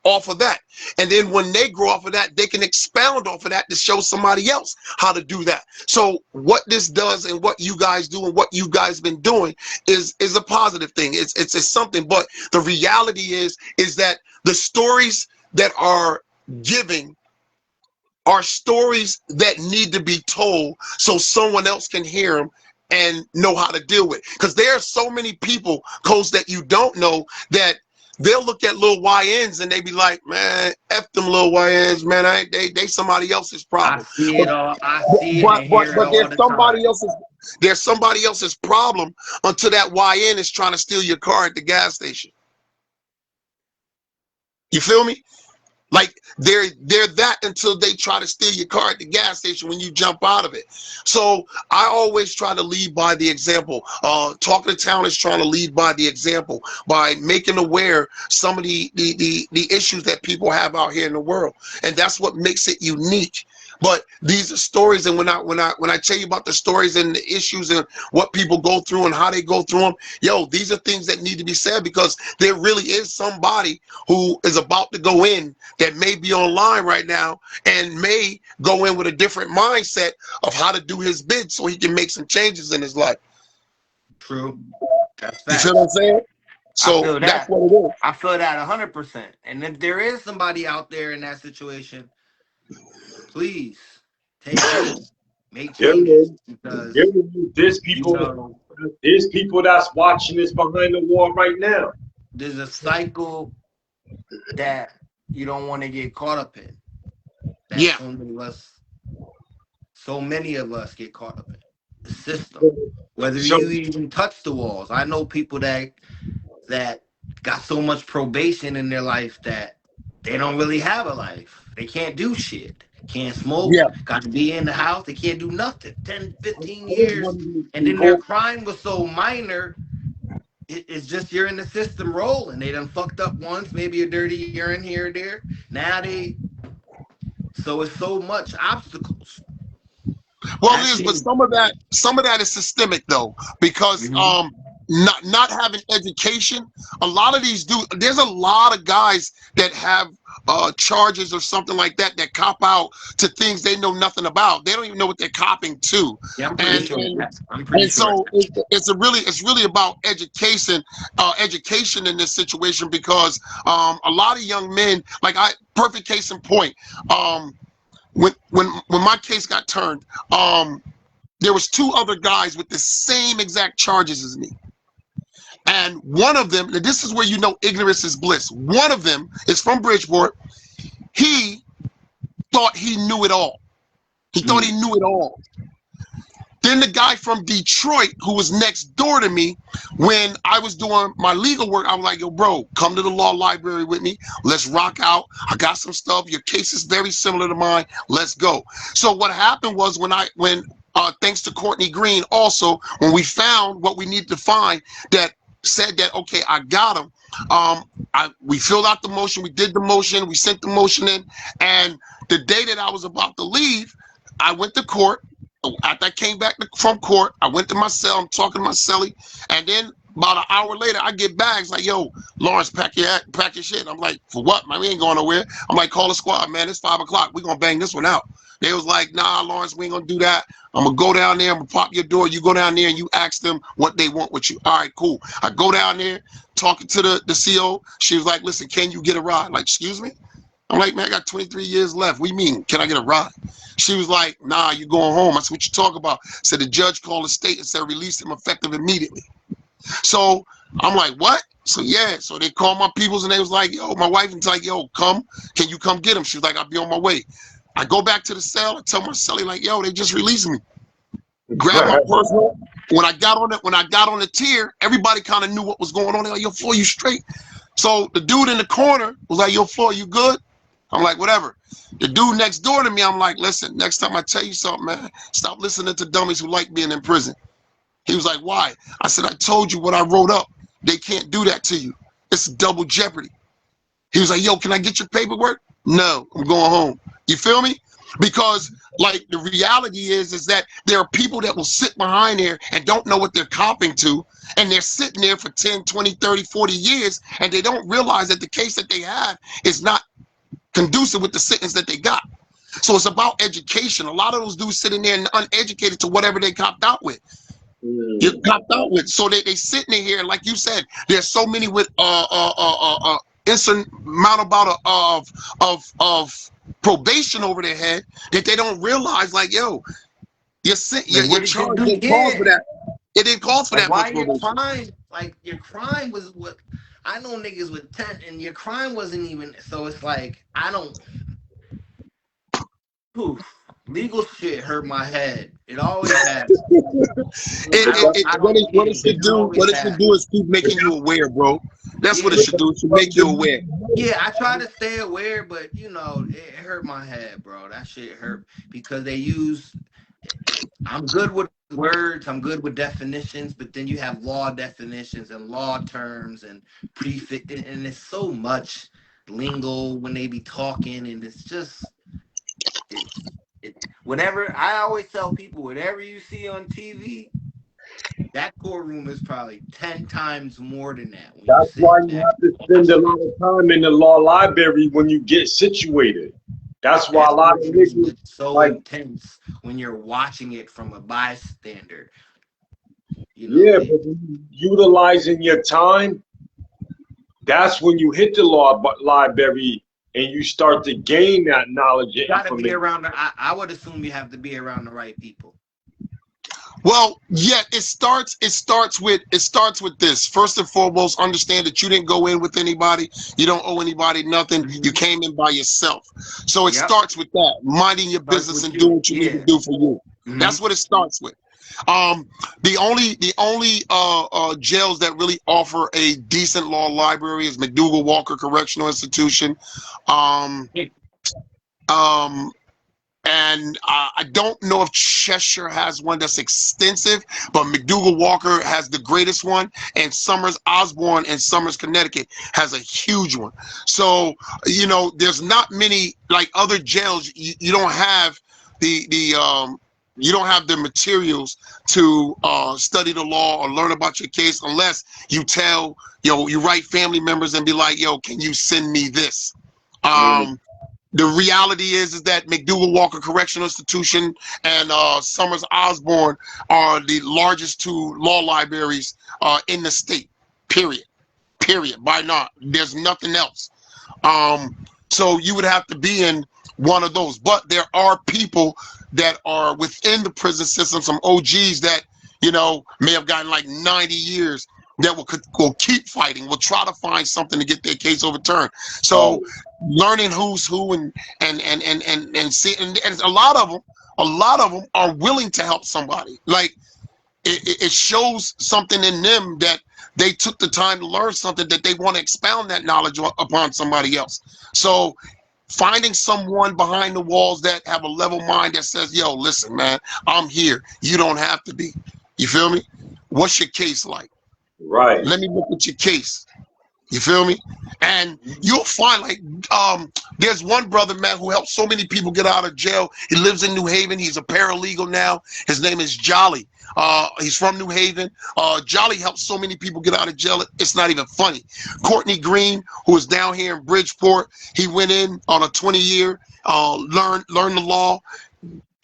off of that. And then when they grow off of that, they can expound off of that to show somebody else how to do that. So what this does, and what you guys do, and what you guys been doing is a positive thing. It's something. But the reality is that the stories that are giving are stories that need to be told so someone else can hear them and know how to deal with it. Because there are so many people, Coach, that you don't know, that they'll look at little YNs and they be like, man, F them little YNs, man. They somebody else's problem. I see it all. I see it and hear it all the time. There's somebody else's problem until that YN is trying to steal your car at the gas station. You feel me? Like they're that until they try to steal your car at the gas station when you jump out of it. So I always try to lead by the example. Talking to Town is trying to lead by the example by making aware some of the issues that people have out here in the world, and that's what makes it unique. But these are stories, and when I tell you about the stories and the issues and what people go through and how they go through them, yo, these are things that need to be said, because there really is somebody who is about to go in that may be online right now and may go in with a different mindset of how to do his bid so he can make some changes in his life. True. That's You fact. feel what I'm saying? So I feel that's that. what it is. I feel that 100%. And if there is somebody out there in that situation, please take heed, make Yeah, changes, man. because Yeah, man. There's you people. know There's people that's watching this behind the wall right now. there's a cycle that you don't want to get caught up in. That Yeah. so many of us get caught up in the system. Whether So you even touch the walls, I know people that got so much probation in their life that they don't really have a life. They can't do shit. Can't smoke. Yeah. Got to be in the house. They can't do nothing. 10, 15 I was years. wondering, And then their crime was so minor. It's just you're in the system rolling. They done fucked up once, maybe a dirty urine here or there. Now so it's so much obstacles. Well, it is, but some of that is systemic though, because not having education, a lot of these there's a lot of guys that have charges or something like that cop out to things they know nothing about. They don't even know what they're copping to. Yeah, I'm pretty sure. So it's really about education in this situation, because a lot of young men, perfect case in point, when my case got turned, there was 2 other guys with the same exact charges as me. And one of them, and this is where you know ignorance is bliss. One of them is from Bridgeport. He thought he knew it all. He thought he knew it all. Then the guy from Detroit, who was next door to me, when I was doing my legal work, I was like, yo, bro, come to the law library with me. Let's rock out. I got some stuff. Your case is very similar to mine. Let's go. So what happened was when thanks to Courtney Green also, when we found what we needed to find that said that, okay, I got him. We filled out the motion. We did the motion. We sent the motion in. And the day that I was about to leave, I went to court. After I came back from court, I went to my cell. I'm talking to my cellie, and then about an hour later, I get bags like, "Yo, Lawrence, pack your shit." I'm like, "For what, man? We ain't going nowhere." I'm like, "Call the squad, man. It's 5 o'clock. We gonna bang this one out." They was like, "Nah, Lawrence, we ain't gonna do that. I'm gonna go down there. I'm gonna pop your door. You go down there and you ask them what they want with you." All right, cool. I go down there, talking to the CO. She was like, "Listen, can you get a ride?" Like, excuse me? I'm like, "Man, I got 23 years left. What do you mean? Can I get a ride?" She was like, "Nah, you going home." I said, "What you talk about?" Said the judge called the state and said release him effective immediately. So I'm like, "What?" So yeah, so they called my peoples and they was like, "Yo," my wife was like, "Yo, come, can you come get him?" She was like, "I'll be on my way." I go back to the cell. I tell my cellie like, "Yo, they just released me." Grab my personal. When I got on the tier, everybody kind of knew what was going on. They're like, "Yo, Floyd, you straight?" So the dude in the corner was like, "Yo, Floyd, you good?" I'm like, "Whatever." The dude next door to me, I'm like, "Listen, next time I tell you something, man, stop listening to dummies who like being in prison." He was like, "Why?" I said, "I told you what I wrote up. They can't do that to you. It's double jeopardy." He was like, "Yo, can I get your paperwork?" "No, I'm going home." You feel me? Because like the reality is that there are people that will sit behind there and don't know what they're copping to. And they're sitting there for 10, 20, 30, 40 years. And they don't realize that the case that they have is not conducive with the sentence that they got. So it's about education. A lot of those dudes sitting there and uneducated to whatever they copped out with. You copped out with. So they sitting in here, and like you said, there's so many with insurmountable of probation over their head that they don't realize, like, yo, your charge didn't call for that. It didn't call for that much probation. Your crime was what I know niggas with 10, and your crime wasn't even. So it's like I don't. Legal shit hurt my head. It always has. What it should do is keep making you aware, bro. That's what it Yeah, should do. It should make you aware. yeah. I try to stay aware, but it hurt my head, bro. That shit hurt because they use. I'm good with words. I'm good with definitions, but then you have law definitions and law terms and prefix, and it's so much lingo when they be talking, and it's just whenever I always tell people, whatever you see on TV, that courtroom is probably 10 times more than that when you That's sit why you back have to and spend watch a it. lot of time in the law library when you get situated. That's why a That lot of courtroom niggas is so like, intense when you're watching it from a bystander. yeah, but when you utilizing your time, that's when you hit the law library and you start to gain that knowledge You and got to be information. around. I would assume you have to be around the right people. Well, yeah, it starts with this. First and foremost, understand that you didn't go in with anybody. You don't owe anybody nothing. You came in by yourself. So it Yep. starts with that, minding your Starts business with and doing you. what you need to Yeah. do for you. Mm-hmm. That's what it starts with. The only jails that really offer a decent law library is McDougal Walker Correctional Institution. Um, um, and I don't know if Cheshire has one that's extensive, but McDougal Walker has the greatest one, and Summers Osborne in Summers, Connecticut has a huge one. So there's not many like other jails. You don't have the you don't have the materials to study the law or learn about your case unless you tell you write family members and be like, yo, can you send me this? The reality is that McDougal Walker Correctional Institution and Summers Osborne are the largest two law libraries in the state. Period. By not, there's nothing else. So you would have to be in one of those. But there are people that are within the prison system, some OGs that may have gotten like 90 years that will keep fighting, will try to find something to get their case overturned. So learning who's who and see, and a lot of them are willing to help somebody. Like it shows something in them that they took the time to learn something that they want to expound that knowledge upon somebody else. So finding someone behind the walls that have a level mind that says, yo, listen, man, I'm here. You don't have to be. You feel me? What's your case like? Right. Let me look at your case. You feel me? And you'll find there's one brother, man, who helped so many people get out of jail. He lives in New Haven. He's a paralegal now. His name is Jolly. He's from New Haven. Jolly helped so many people get out of jail. It's not even funny. Courtney Green, who is down here in Bridgeport, he went in on a 20-year, learn the law.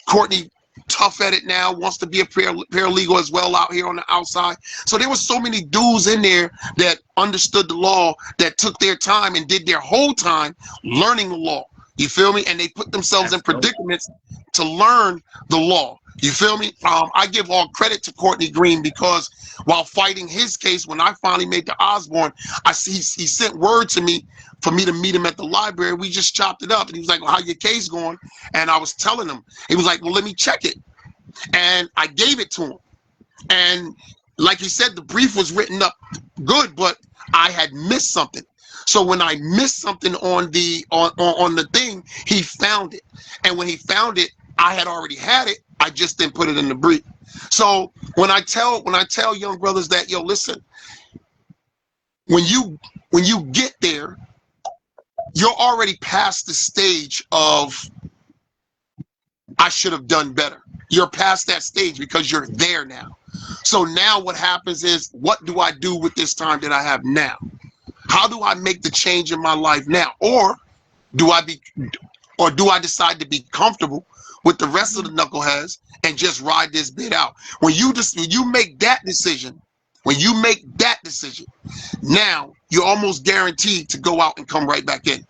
Courtney, tough at it now, wants to be a paralegal as well out here on the outside. So there was so many dudes in there that understood the law, that took their time and did their whole time learning the law. You feel me? And they put themselves in predicaments to learn the law. You feel me? I give all credit to Courtney Green because while fighting his case, when I finally made the Osborne, he sent word to me for me to meet him at the library. We just chopped it up, and he was like, well, how your case going? And I was telling him. He was like, well, let me check it. And I gave it to him. And like he said, the brief was written up good, but I had missed something. So when I missed something on the thing, he found it. And when he found it, I had already had it. I just didn't put it in the brief. So when I tell young brothers that, yo, listen, when you get there, you're already past the stage of I should have done better. You're past that stage because you're there now. So now what happens is, what do I do with this time that I have now? How do I make the change in my life now? Or do I decide to be comfortable with the rest of the knuckleheads and just ride this bit out? When you make that decision, now you're almost guaranteed to go out and come right back in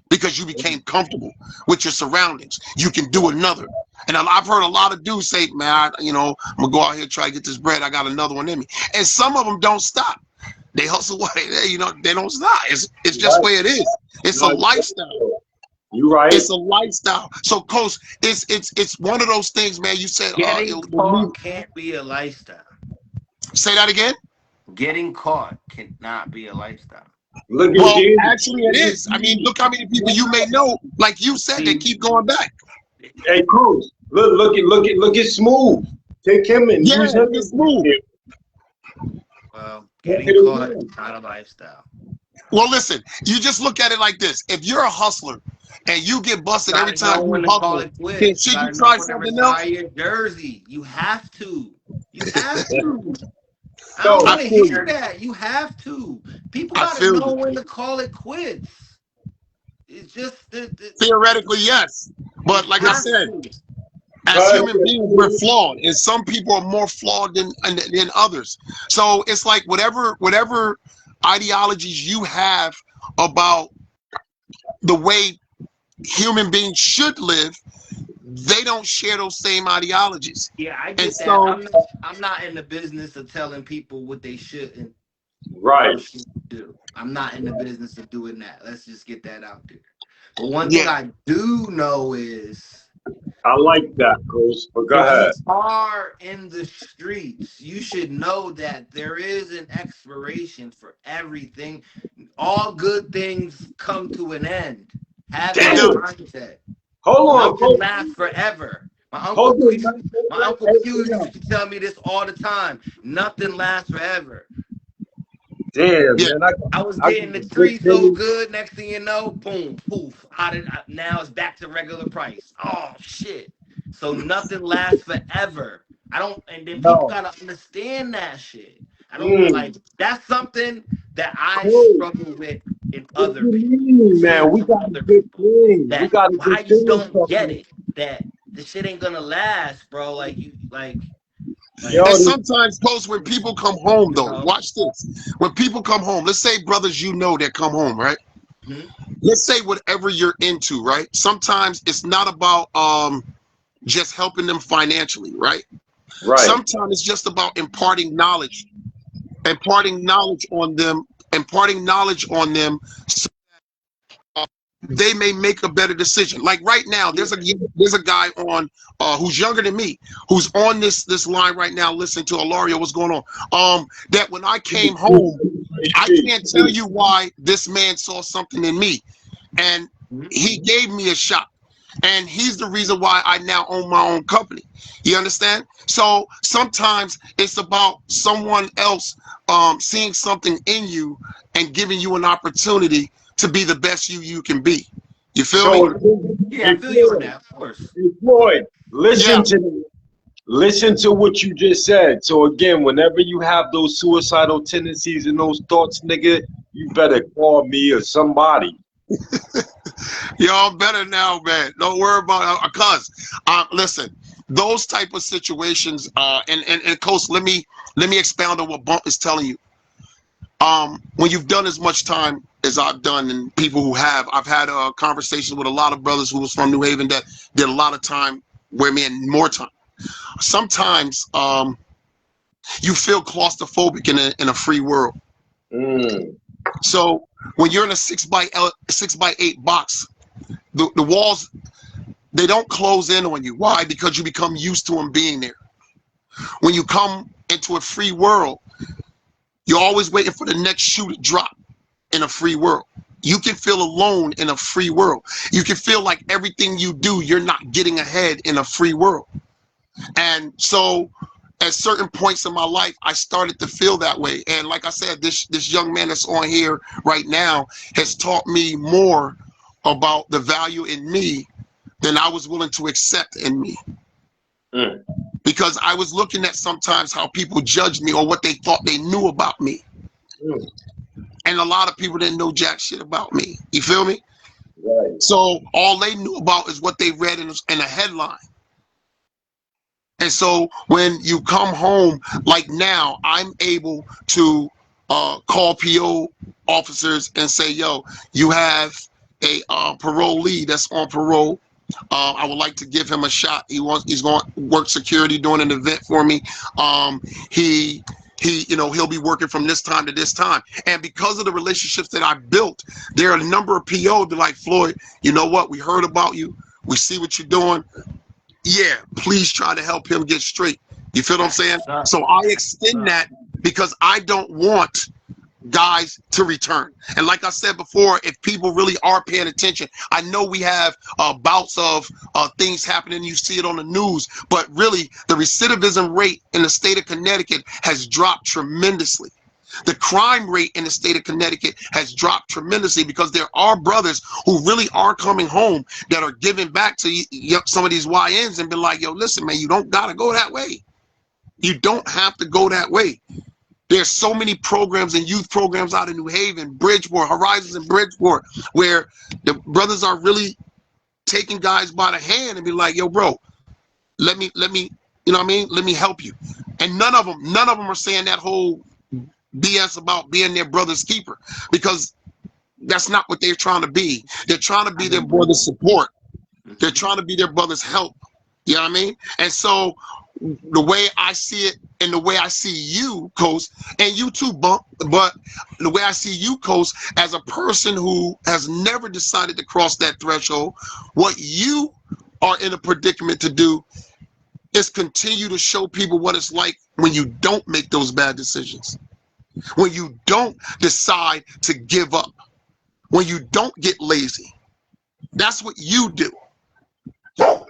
because you became comfortable with your surroundings. You can do another. And I've heard a lot of dudes say, man, I'm gonna go out here and try to get this bread. I got another one in me. And some of them don't stop. They hustle away. They don't stop. It's just the way it is. It's a lifestyle. You right. It's a lifestyle. So, Coach, it's one of those things, man. You said getting caught can't be a lifestyle. Say that again. Getting caught cannot be a lifestyle. Look at Well, James. actually, it is. I mean, look how many people you may know, like you said, they keep going back. Hey, Coach. Look at Smooth. Take him and Yeah, use him. it's smooth. Well, getting caught is not a lifestyle. Well, listen, you just look at it like this. If you're a hustler and you get busted every Gotta know time you when to call hustle, it quits. then You should you gotta know try when to something else? retire your jersey. You have to. You have to. I No, don't I want to feel hear you. that. You have to. People I gotta feel know you. when to call it quits. It's just Theoretically, yes. But like I has said, to. as human beings, we're flawed, and some people are more flawed than others. So it's like whatever ideologies you have about the way human beings should live, they don't share those same ideologies. Yeah, I And get that. so, I'm not in the business of telling people what they shouldn't right. or shouldn't do. I'm not in the business of doing that. Let's just get that out there. But one thing yeah, I do know is I like that, Coach. But go if you ahead. are in the streets, you should know that there is an expiration for everything. All good things come to an end. Have they that Damn. do. mindset. Hold on, Nothing Coach. lasts forever. Hold on, man. My uncle Q used to tell me this all the time. Nothing lasts forever. Damn, Yeah, man. I was I getting got the a good tree so thing. good. Next thing you know, boom, poof. Now it's back to regular price. Oh shit! So nothing lasts forever. I don't, and then people No. gotta understand that shit. I don't Mm. like that's something that I Coach, struggle with in what other you people, mean, man? seeing We from got a other good people. thing. We That got a why good you thing don't get coming. it. That the shit ain't gonna last, bro. Like you, like and Yo, this, sometimes, post when people come home, you though, know. watch this. When people come home, let's say brothers you know that come home, right? Mhm. Let's say whatever you're into, right? Sometimes it's not about just helping them financially, right? right. Sometimes it's just about imparting knowledge on them so they may make a better decision. Like right now, there's a guy on who's younger than me, who's on this line right now listening to Alario, what's going on. That when I came home, I can't tell you why this man saw something in me. And he gave me a shot. And he's the reason why I now own my own company. You understand? So sometimes it's about someone else seeing something in you and giving you an opportunity to be the best you can be. You feel me? So, Yeah, I feel you on that, of course. Floyd, Yeah. listen to what you just said. So again, whenever you have those suicidal tendencies and those thoughts, nigga, you better call me or somebody. Y'all better now, man. Don't worry about it. Cause listen, those type of situations, and Coach, let me expound on what Bump is telling you. When you've done as much time as I've done, and people who have, I've had conversations with a lot of brothers who was from New Haven that did a lot of time where me and more time. Sometimes you feel claustrophobic in a free world. Mm. So when you're in a 6x8 box, the walls, they don't close in on you. Why? Because you become used to them being there. When you come into a free world, you're always waiting for the next shoe to drop in a free world. You can feel alone in a free world. You can feel like everything you do, you're not getting ahead in a free world. And so at certain points in my life, I started to feel that way. And like I said, this young man that's on here right now has taught me more about the value in me than I was willing to accept in me. Mm. Because I was looking at sometimes how people judged me or what they thought they knew about me. Mm. And a lot of people didn't know jack shit about me. You feel me? Right. So all they knew about is what they read in a headline. And so when you come home, like now, I'm able to call PO officers and say, yo, you have a parolee that's on parole. I would like to give him a shot. He's going to work security doing an event for me. He'll be working from this time to this time. And because of the relationships that I built, there are a number of PO that like, Floyd, you know what? We heard about you. We see what you're doing. Yeah, please try to help him get straight. You feel what I'm saying? So I extend that because I don't want guys to return. And like I said before, if people really are paying attention, I know we have bouts of things happening, you see it on the news, but really the recidivism rate in the state of Connecticut has dropped tremendously. The crime rate in the state of Connecticut has dropped tremendously because there are brothers who really are coming home that are giving back to some of these YNs and be like, yo, listen, man, you don't gotta go that way. You don't have to go that way. There's so many programs and youth programs out in New Haven, Bridgeport, Horizons and Bridgeport, where the brothers are really taking guys by the hand and be like, yo, bro, let me, you know what I mean? Let me help you. And none of them are saying that whole BS about being their brother's keeper, because that's not what they're trying to be. They're trying to be their brother's support. They're trying to be their brother's help. You know what I mean? And so the way I see it and the way I see you, Coast, and you too, Bump, but the way I see you, Coast, as a person who has never decided to cross that threshold, what you are in a predicament to do is continue to show people what it's like when you don't make those bad decisions, when you don't decide to give up, when you don't get lazy. That's what you do.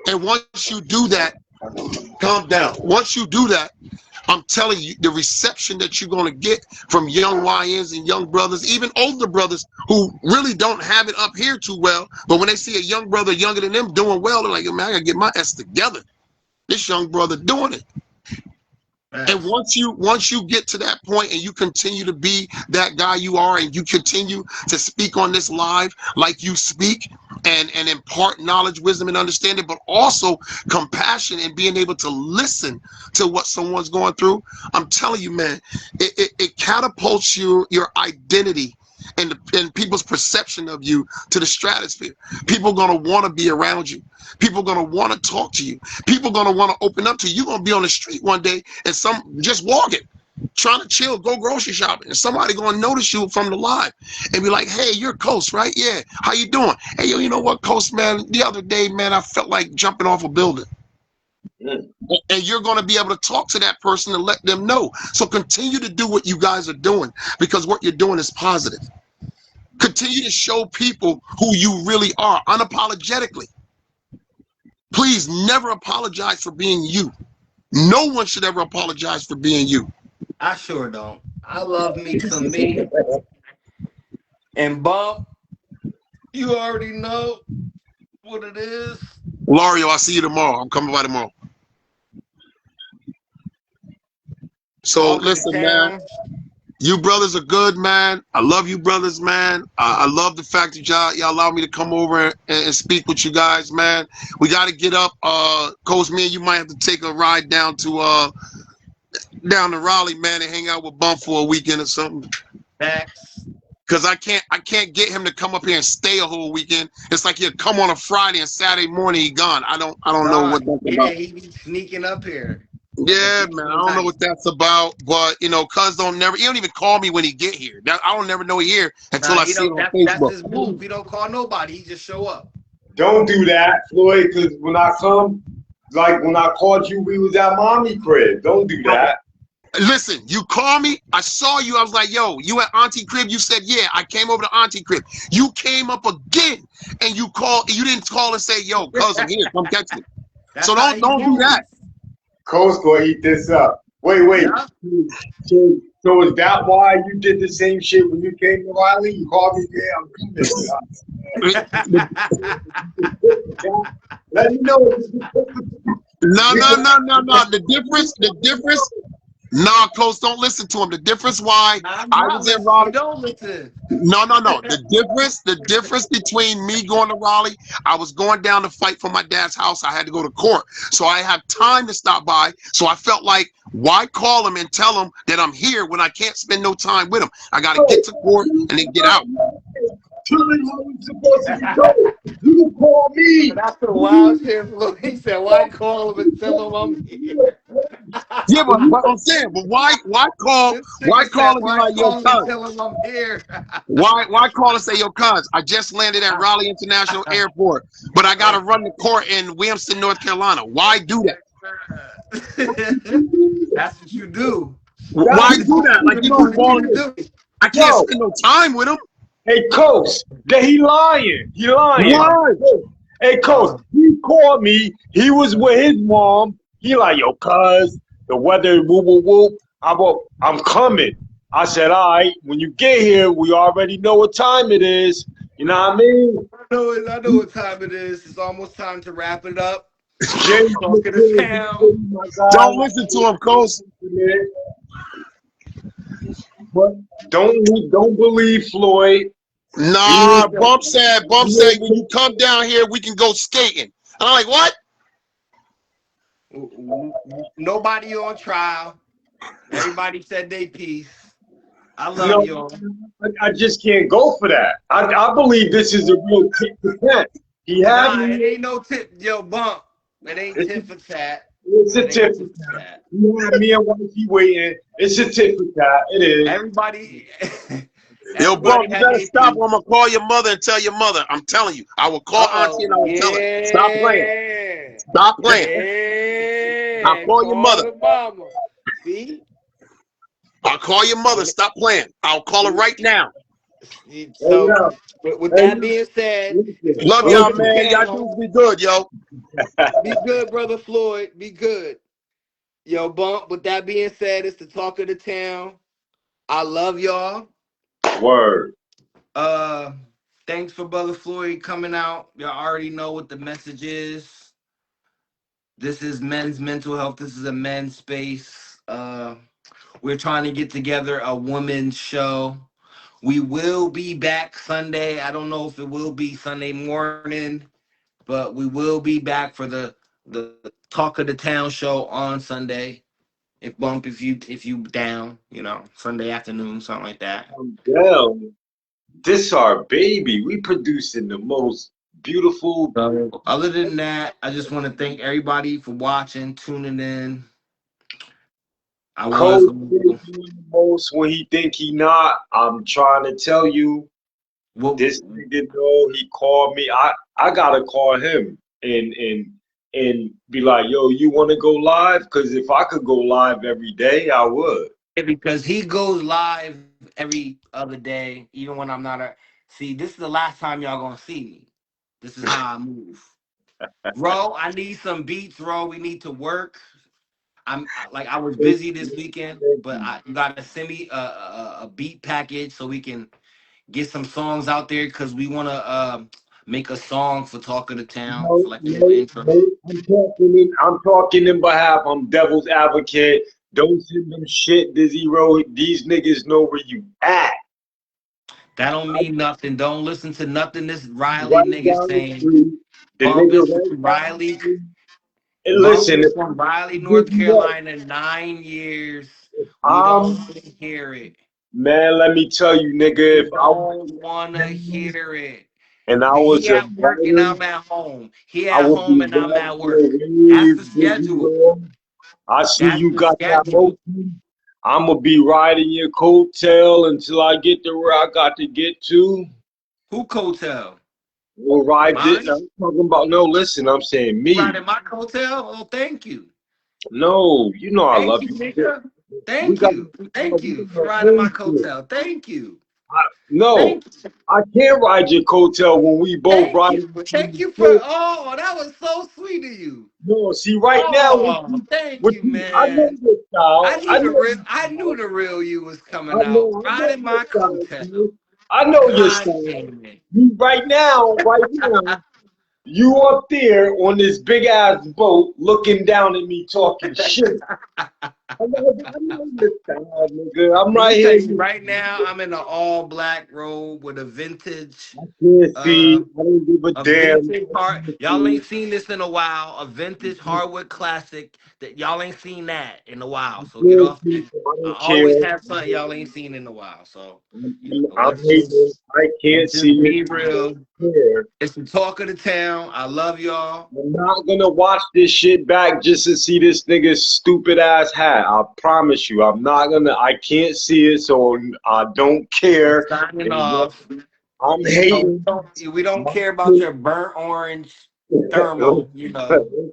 And once you do that, calm down. Once you do that, I'm telling you, the reception that you're going to get from young YNs and young brothers, even older brothers who really don't have it up here too well, but when they see a young brother younger than them doing well, they're like, man, I got to get my ass together. This young brother doing it. And once you get to that point and you continue to be that guy you are, and you continue to speak on this live like you speak and impart knowledge, wisdom, and understanding, but also compassion and being able to listen to what someone's going through, I'm telling you, man, it catapults your identity and people's perception of you to the stratosphere. People are going to want to be around you. People are going to want to talk to you. People are going to want to open up to you. You're going to be on the street one day and some just walking, trying to chill, go grocery shopping, and somebody going to notice you from the live and be like, hey, you're Coast, right? Yeah. How you doing? Hey, yo, you know what, Coast, man? The other day, man, I felt like jumping off a building. And you're going to be able to talk to that person and let them know. So continue to do what you guys are doing, because what you're doing is positive. Continue to show people who you really are unapologetically. Please never apologize for being you. No one should ever apologize for being you. I sure don't. I love me some me. And Bump, you already know what it is. Lario, I'll see you tomorrow. I'm coming by tomorrow. So listen, man, you brothers are good, man. I love you brothers, man. I love the fact that y'all allow me to come over and speak with you guys, man. We got to get up. Coach, me and you might have to take a ride down to Raleigh, man, and hang out with Bump for a weekend or something. Facts. Because I can't get him to come up here and stay a whole weekend. It's like he'll come on a Friday and Saturday morning he gone. I don't know what that's about. Yeah, he be sneaking up here. Yeah, man, I don't know what that's about, but you know, cuz he don't even call me when he get here. I don't never know he here until I see it on Facebook. That's his move. He don't call nobody. He just show up. Don't do that, Floyd, because when I come, like when I called you, we was at mommy crib. Don't do that. Listen, you call me, I saw you, I was like, yo, you at Auntie crib? You said, yeah, I came over to Auntie crib. You came up again and you didn't call and say, yo, cousin, here, come catch me. So don't do that. Cole's gonna eat this up. Wait. Yeah. So is that why you did the same shit when you came to Riley? You called me, yeah, I'm coming. Let me know. No. The difference. Nah, Coach, don't listen to him. The difference why I was in Raleigh. Don't listen. No. The difference between me going to Raleigh, I was going down to fight for my dad's house. I had to go to court. So I have time to stop by. So I felt like, why call him and tell him that I'm here when I can't spend no time with him? I got to get to court and then get out. Supposed to be told. You call me. That's the wild shit, Floyd. He said, why call him and tell him I'm here? Yeah, but I'm saying, but why call him and be like, yo, cuz? Tell him I'm here. Why call and say, yo, cuz, I just landed at Raleigh International Airport, but I got to run the court in Williamston, North Carolina. Why do that? That's what you do. Why do that? Like you just balling. I can't Yo, spend no time with him. hey, Coach, that he lying. He lying. Why? Hey, Coach, he called me. He was with his mom. He like, yo, cuz, the weather, whoop, whoop, whoop. I'm coming. I said, all right, when you get here, we already know what time it is. You know what I mean? I know what time it is. It's almost time to wrap it up. James Talk of the town. McGill, my guy. Don't listen to him, Coach. But don't believe Floyd. Nah, Bump said, when you come down here, we can go skating. And I'm like, what? Nobody on trial. Everybody said they piece. I love No, y'all. I just can't go for that. I believe this is a real tit for tat. He had Nah, it me. ain't no tip, yo, Bump. It ain't tit for tat. It's a It tit ain't for tit for tat. tat. He had me and wifey waiting. It's a tit for tat. It is. Everybody, Yo, Bump, everybody you had better their stop piece. or I'm going to call your mother and tell your mother. I'm telling you. I will call Auntie and I will tell her. Stop playing. Yeah. Stop playing. Yeah. I'll call your mother. the mama. See? I'll call your mother. Stop playing. I'll call her right now. So, Hey, with hey, that being said, listen, Love talk y'all, of the man. Y'all town. dudes be good, yo. Be good, brother Floyd. Be good. Yo, Bump, with that being said, it's the talk of the town. I love y'all. Word. Thanks for Brother Floyd coming out. Y'all already know what the message is. This is men's mental health. This is a men's space. We're trying to get together a women's show. We will be back Sunday. I don't know if it will be Sunday morning, but we will be back for the Talk of the Town show on Sunday. If Bump, if you down, Sunday afternoon, something like that. Well, this our baby. We producing the most beautiful. So other than that, I just want to thank everybody for watching, tuning in. I was Coach doing the most when he think he not. I'm trying to tell you, what this nigga know he called me. I gotta call him and be like, yo, you want to go live? Cause if I could go live every day, I would. because he goes live every other day, even when I'm not see, this is the last time y'all gonna see me. This is how I move. Bro, I need some beats, bro. We need to work. I was busy this weekend, but you gotta send me a beat package so we can get some songs out there because we wanna make a song for Talk of the Town No, for like a little no, intro. no. I'm talking in behalf. I'm devil's advocate. Don't send them shit, Dizzy Road. These niggas know where you at. That don't mean nothing. Don't listen to nothing this Riley Right nigga down the saying. street. The Bump nigga is right from down the Riley. street. And Bump listen, is if from Riley, you North know, Carolina, 9 years. We don't I'm want to hear it. man. Let me tell you, nigga. We If I don't want to was hear it. and I He was a at work and writer, I'm at home. He I at would home be and I'm riding at your work. That's the wave, Dizzy schedule. Road. I see That's you the got that schedule. motion. I'm gonna be riding your coattail until I get to where I got to get to. Who coattail? We'll ride this. Mine? I'm talking about no. Listen, I'm saying You me. riding my coattail? Oh, thank you. No, you know I Thank love you, you. nigga. We Thank got you. no, Thank we you got for no riding my own shit. coattail. Thank you. No, Thank you. I can't ride your coattail when we both Thank you. riding. Thank you for that was so sweet of you. No, see, right now, Oh, thank you, I know man. your style. I know your I knew style. the real you was coming out. I know Riding your my style, coattail. dude. I know your God style. damn it. You right now, you up there on this big ass boat looking down at me talking shit. I know your style, nigga. I'm Let me right tell here. you, right now, I'm in an all black robe with a vintage, I can't see. uh, I don't give a a damn. vintage hard. Y'all ain't seen this in a while. A vintage hardwood classic that y'all ain't seen that in a while. So get off. I I don't always care. have something y'all ain't seen in a while. So I'm hating. let's I can't see just it. be I don't real. care. It's the talk of the town. I love y'all. I'm not gonna watch this shit back just to see this nigga's stupid ass hat. I promise you, I'm not gonna. I can't see it, so I don't I'm care. signing And what off. I'm So hating. we don't My care about shit. your burnt orange thermal.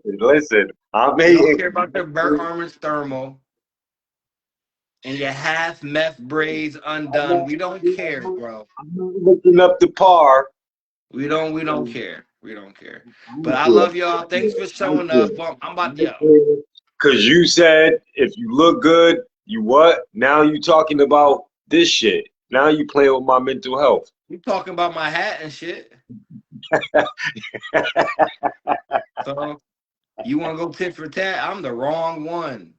Listen, I'm We don't hating. care about the burnt orange thermal. and your half meth braids I'm undone. not, We don't I'm care, not, bro. I'm not looking up the par. We don't care. We don't care. I But don't I care. love y'all. Thanks for I don't showing care. up. I'm I about don't yo. care. Cause you said if you look good, you what? Now you talking about this shit. Now you playing with my mental health. You talking about my hat and shit. So you want to go tit for tat? I'm the wrong one.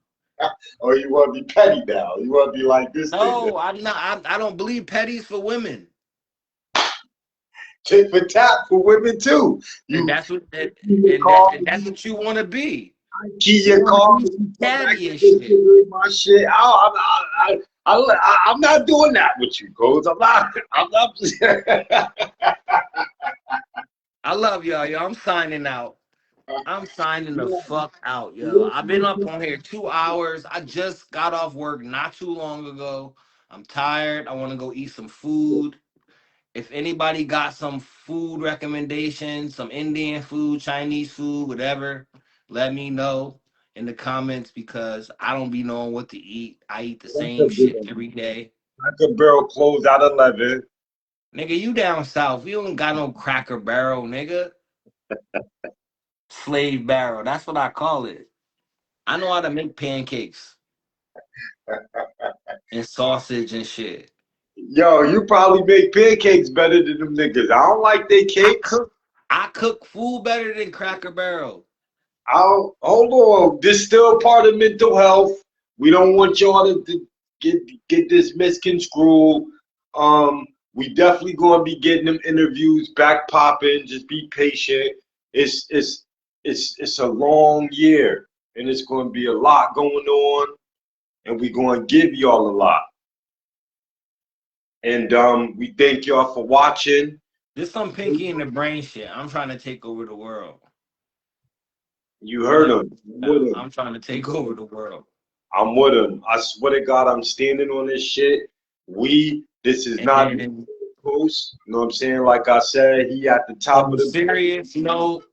Or you want to be petty now? You want to be like this nigga? No, I'm not. I don't believe petties for women. Tit for tat for women too. And You that's what and, key your and that car, and that's what you want to be. key You your want to car. be You come back catty to and this shit. nigga with my shit. I'm not doing that with you, Codes. I'm not. I'm not. I love y'all, yo. I'm signing out. I'm signing the fuck out, yo. I've been up on here 2 hours. I just got off work not too long ago. I'm tired. I want to go eat some food. If anybody got some food recommendations, some Indian food, Chinese food, whatever, let me know in the comments because I don't be knowing what to eat. I eat the same shit every day. Cracker Barrel closed at 11. Nigga, you down south. You don't got no Cracker Barrel, nigga. Slave Barrel. That's what I call it. I know how to make pancakes and sausage and shit. Yo, you probably make pancakes better than them niggas. I don't like they I cakes. cook I cook food better than Cracker Barrel. Hold on. This still part of mental health. We don't want y'all to get this misconstrued. We definitely gonna be getting them interviews back popping. Just be patient. It's it's it's a long year, and it's gonna be a lot going on, and we gonna give y'all a lot. And we thank y'all for watching. This some Pinky in the Brain shit. I'm trying to take over the world. You I'm heard letting him. you know. I'm trying to take over the world. I'm with him. I swear to God, I'm standing on this shit. This is And not then post. You know what I'm saying? Like I said, he at the top on of a the. serious note,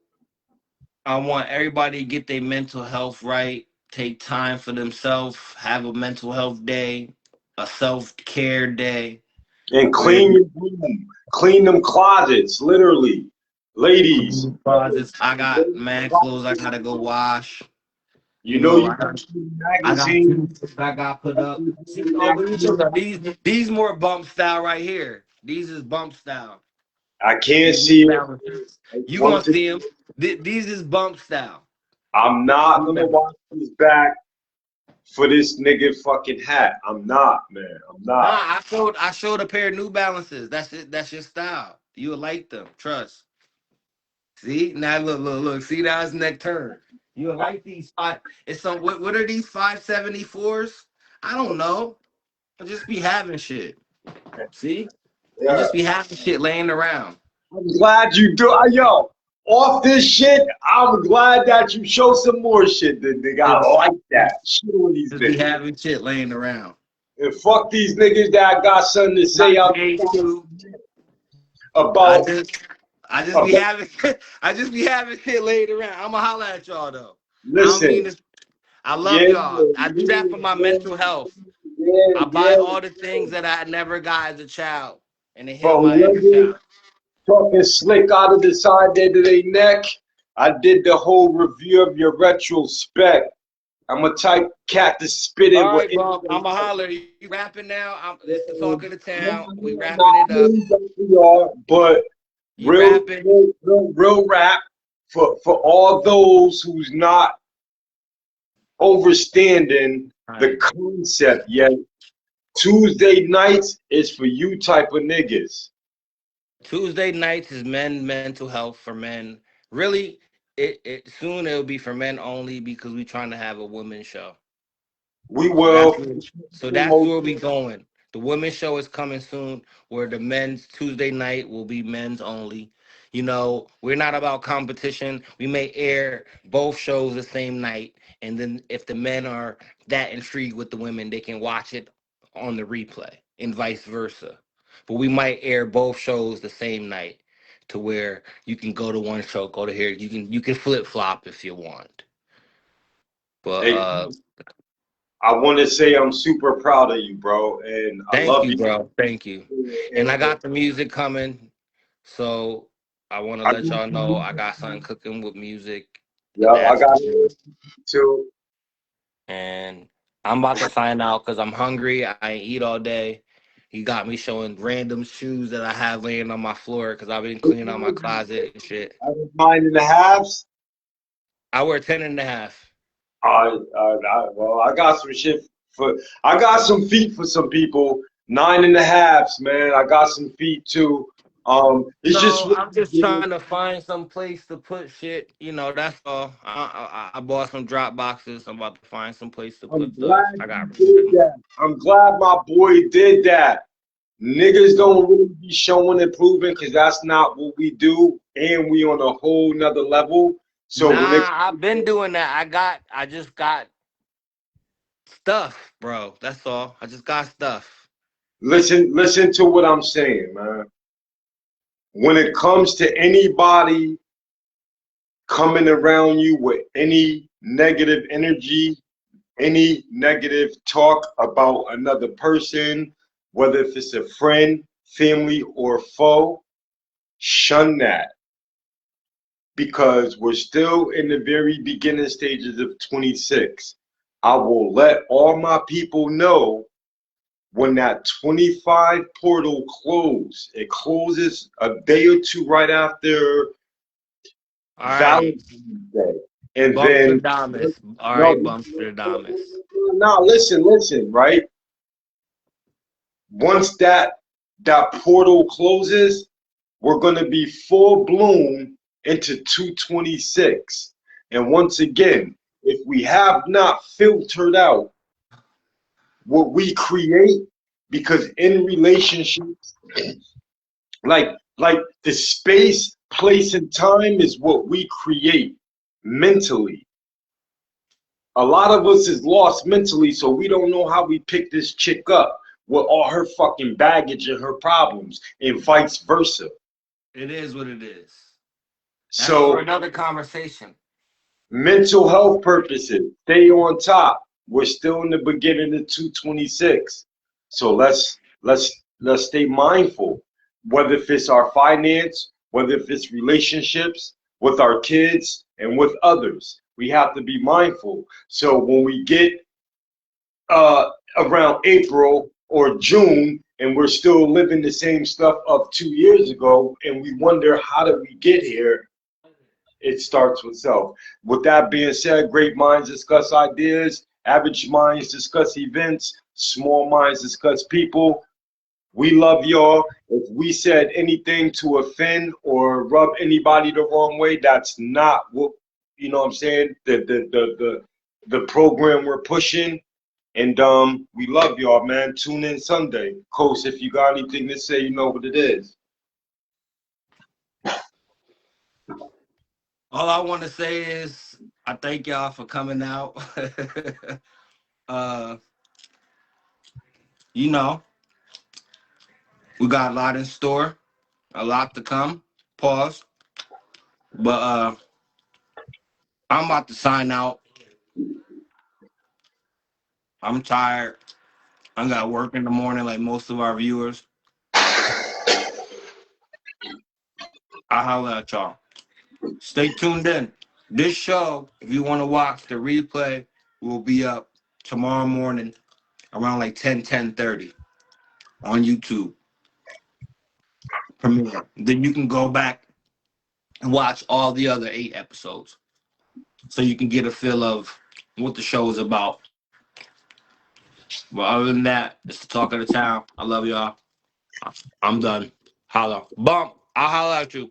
I want everybody to get their mental health right. Take time for themselves. Have a mental health day, a self-care day. And Where clean your room. Clean them closets, literally. Ladies. closets. I got mad clothes I gotta go wash. You You know know, you I got magazine. pieces I got put up. See, oh, let me show you. These more bump style right here. These is bump style. I can't These see New it. Balances. I You want gonna to. see them? These is bump style. I'm not New gonna Balance. watch this back for this nigga fucking hat. I'm not, man. I'm Nah, not. I showed a pair of New Balances. That's it. That's your style. You will like them. Trust. See now, look. See now his neck turn. You will like these five. It's some. What are these 574s? I don't know. I just be having shit. See, I Yeah. just be having shit laying around. I'm glad you do. Yo, off this shit, I'm glad that you show some more shit, then, nigga. I Just, like that. Shit on these just be niggas. having shit laying around. And fuck these niggas that got something to say Not out J's too. I about, just I just be about. having I just be having shit laid around. I'ma holler at y'all though. I don't mean Listen, this. I love yeah, y'all. I do that for my mental health. I buy yeah. all the things that I never got as a child and to heal For my inner whoever child. talking slick out of the side of their neck, I did the whole review of your retrospect. I'm a type cat to spit it All with right, Bump. anything. I'ma holler. You rapping now? This the talk of the town. We wrapping Not it up. really that we are, but You rapping? real rap for all those who's not overstanding All the right. concept yet. Tuesday nights is for you type of niggas. Tuesday nights is mental health for men. Really, it soon it'll be for men only because we trying to have a women's show. We So will. that's where we going. The women's show is coming soon, where the men's Tuesday night will be men's only. You know, we're not about competition. We may air both shows the same night, and then if the men are that intrigued with the women, they can watch it on the replay, and vice versa. But we might air both shows the same night, to where you can go to one show, go to here. You can flip flop if you want. But Hey, I want to say I'm super proud of you, bro, and I Thank love you, you. bro. Thank you. And I And got the music coming, so I want to I let got y'all know you. I got something cooking with music. Yep, I That's got true. it too. And I'm about to sign out because I'm hungry. I ain't eat all day. He got me showing random shoes that I have laying on my floor because I've been cleaning out my closet and shit. I was 9.5s. I wear 10.5. Well, I got some shit for. I got some feet for some people. 9.5s, man. I got some feet too. It's just. So I'm just trying to find some place to put shit. That's all. I bought some drop boxes. I'm about to find some place to I'm put stuff. glad I got you did that. I'm glad my boy did that. Niggas don't really be showing and proving because that's not what we do, and we on a whole nother level. So when it Nah, I've been doing that. I just got stuff, bro. That's all. I just got stuff. listen to what I'm saying, man. When it comes to anybody coming around you with any negative energy, any negative talk about another person, whether if it's a friend, family, or foe, shun that because we're still in the very beginning stages of 26. I will let all my people know when that 25 portal closes. It closes a day or two right after All right. Valentine's Day. And then, Bumstradamus. All right, no, Bumstradamus. no, listen, right? Once that portal closes, we're going to be full bloom into 226. And once again, if we have not filtered out what we create, because in relationships, like the space, place, and time is what we create mentally. A lot of us is lost mentally, so we don't know how we pick this chick up with all her fucking baggage and her problems, and vice versa. It is what it is. That's for So another conversation. mental health purposes, stay on top. We're still in the beginning of 226. So let's stay mindful. Whether if it's our finance, whether if it's relationships with our kids and with others. We have to be mindful. So when we get around April or June and we're still living the same stuff of 2 years ago and we wonder how did we get here, it starts with self. With that being said, great minds discuss ideas, average minds discuss events, small minds discuss people. We love y'all. If we said anything to offend or rub anybody the wrong way, that's not what you know what I'm saying. The program we're pushing. And we love y'all, man. Tune in Sunday. Coach, if you got anything to say, you know what it is. All I want to say is I thank y'all for coming out. uh, you know, we got a lot in store, a lot to come. Pause. But I'm about to sign out. I'm tired. I got work in the morning like most of our viewers. I'll holler at y'all. Stay tuned in. This show, if you want to watch the replay, will be up tomorrow morning around like 10:30 on YouTube. Premiere. Then you can go back and watch all the other 8 episodes so you can get a feel of what the show is about. But other than that, it's the talk of the town. I love y'all. I'm done. Holla. Bump. I'll holla at you.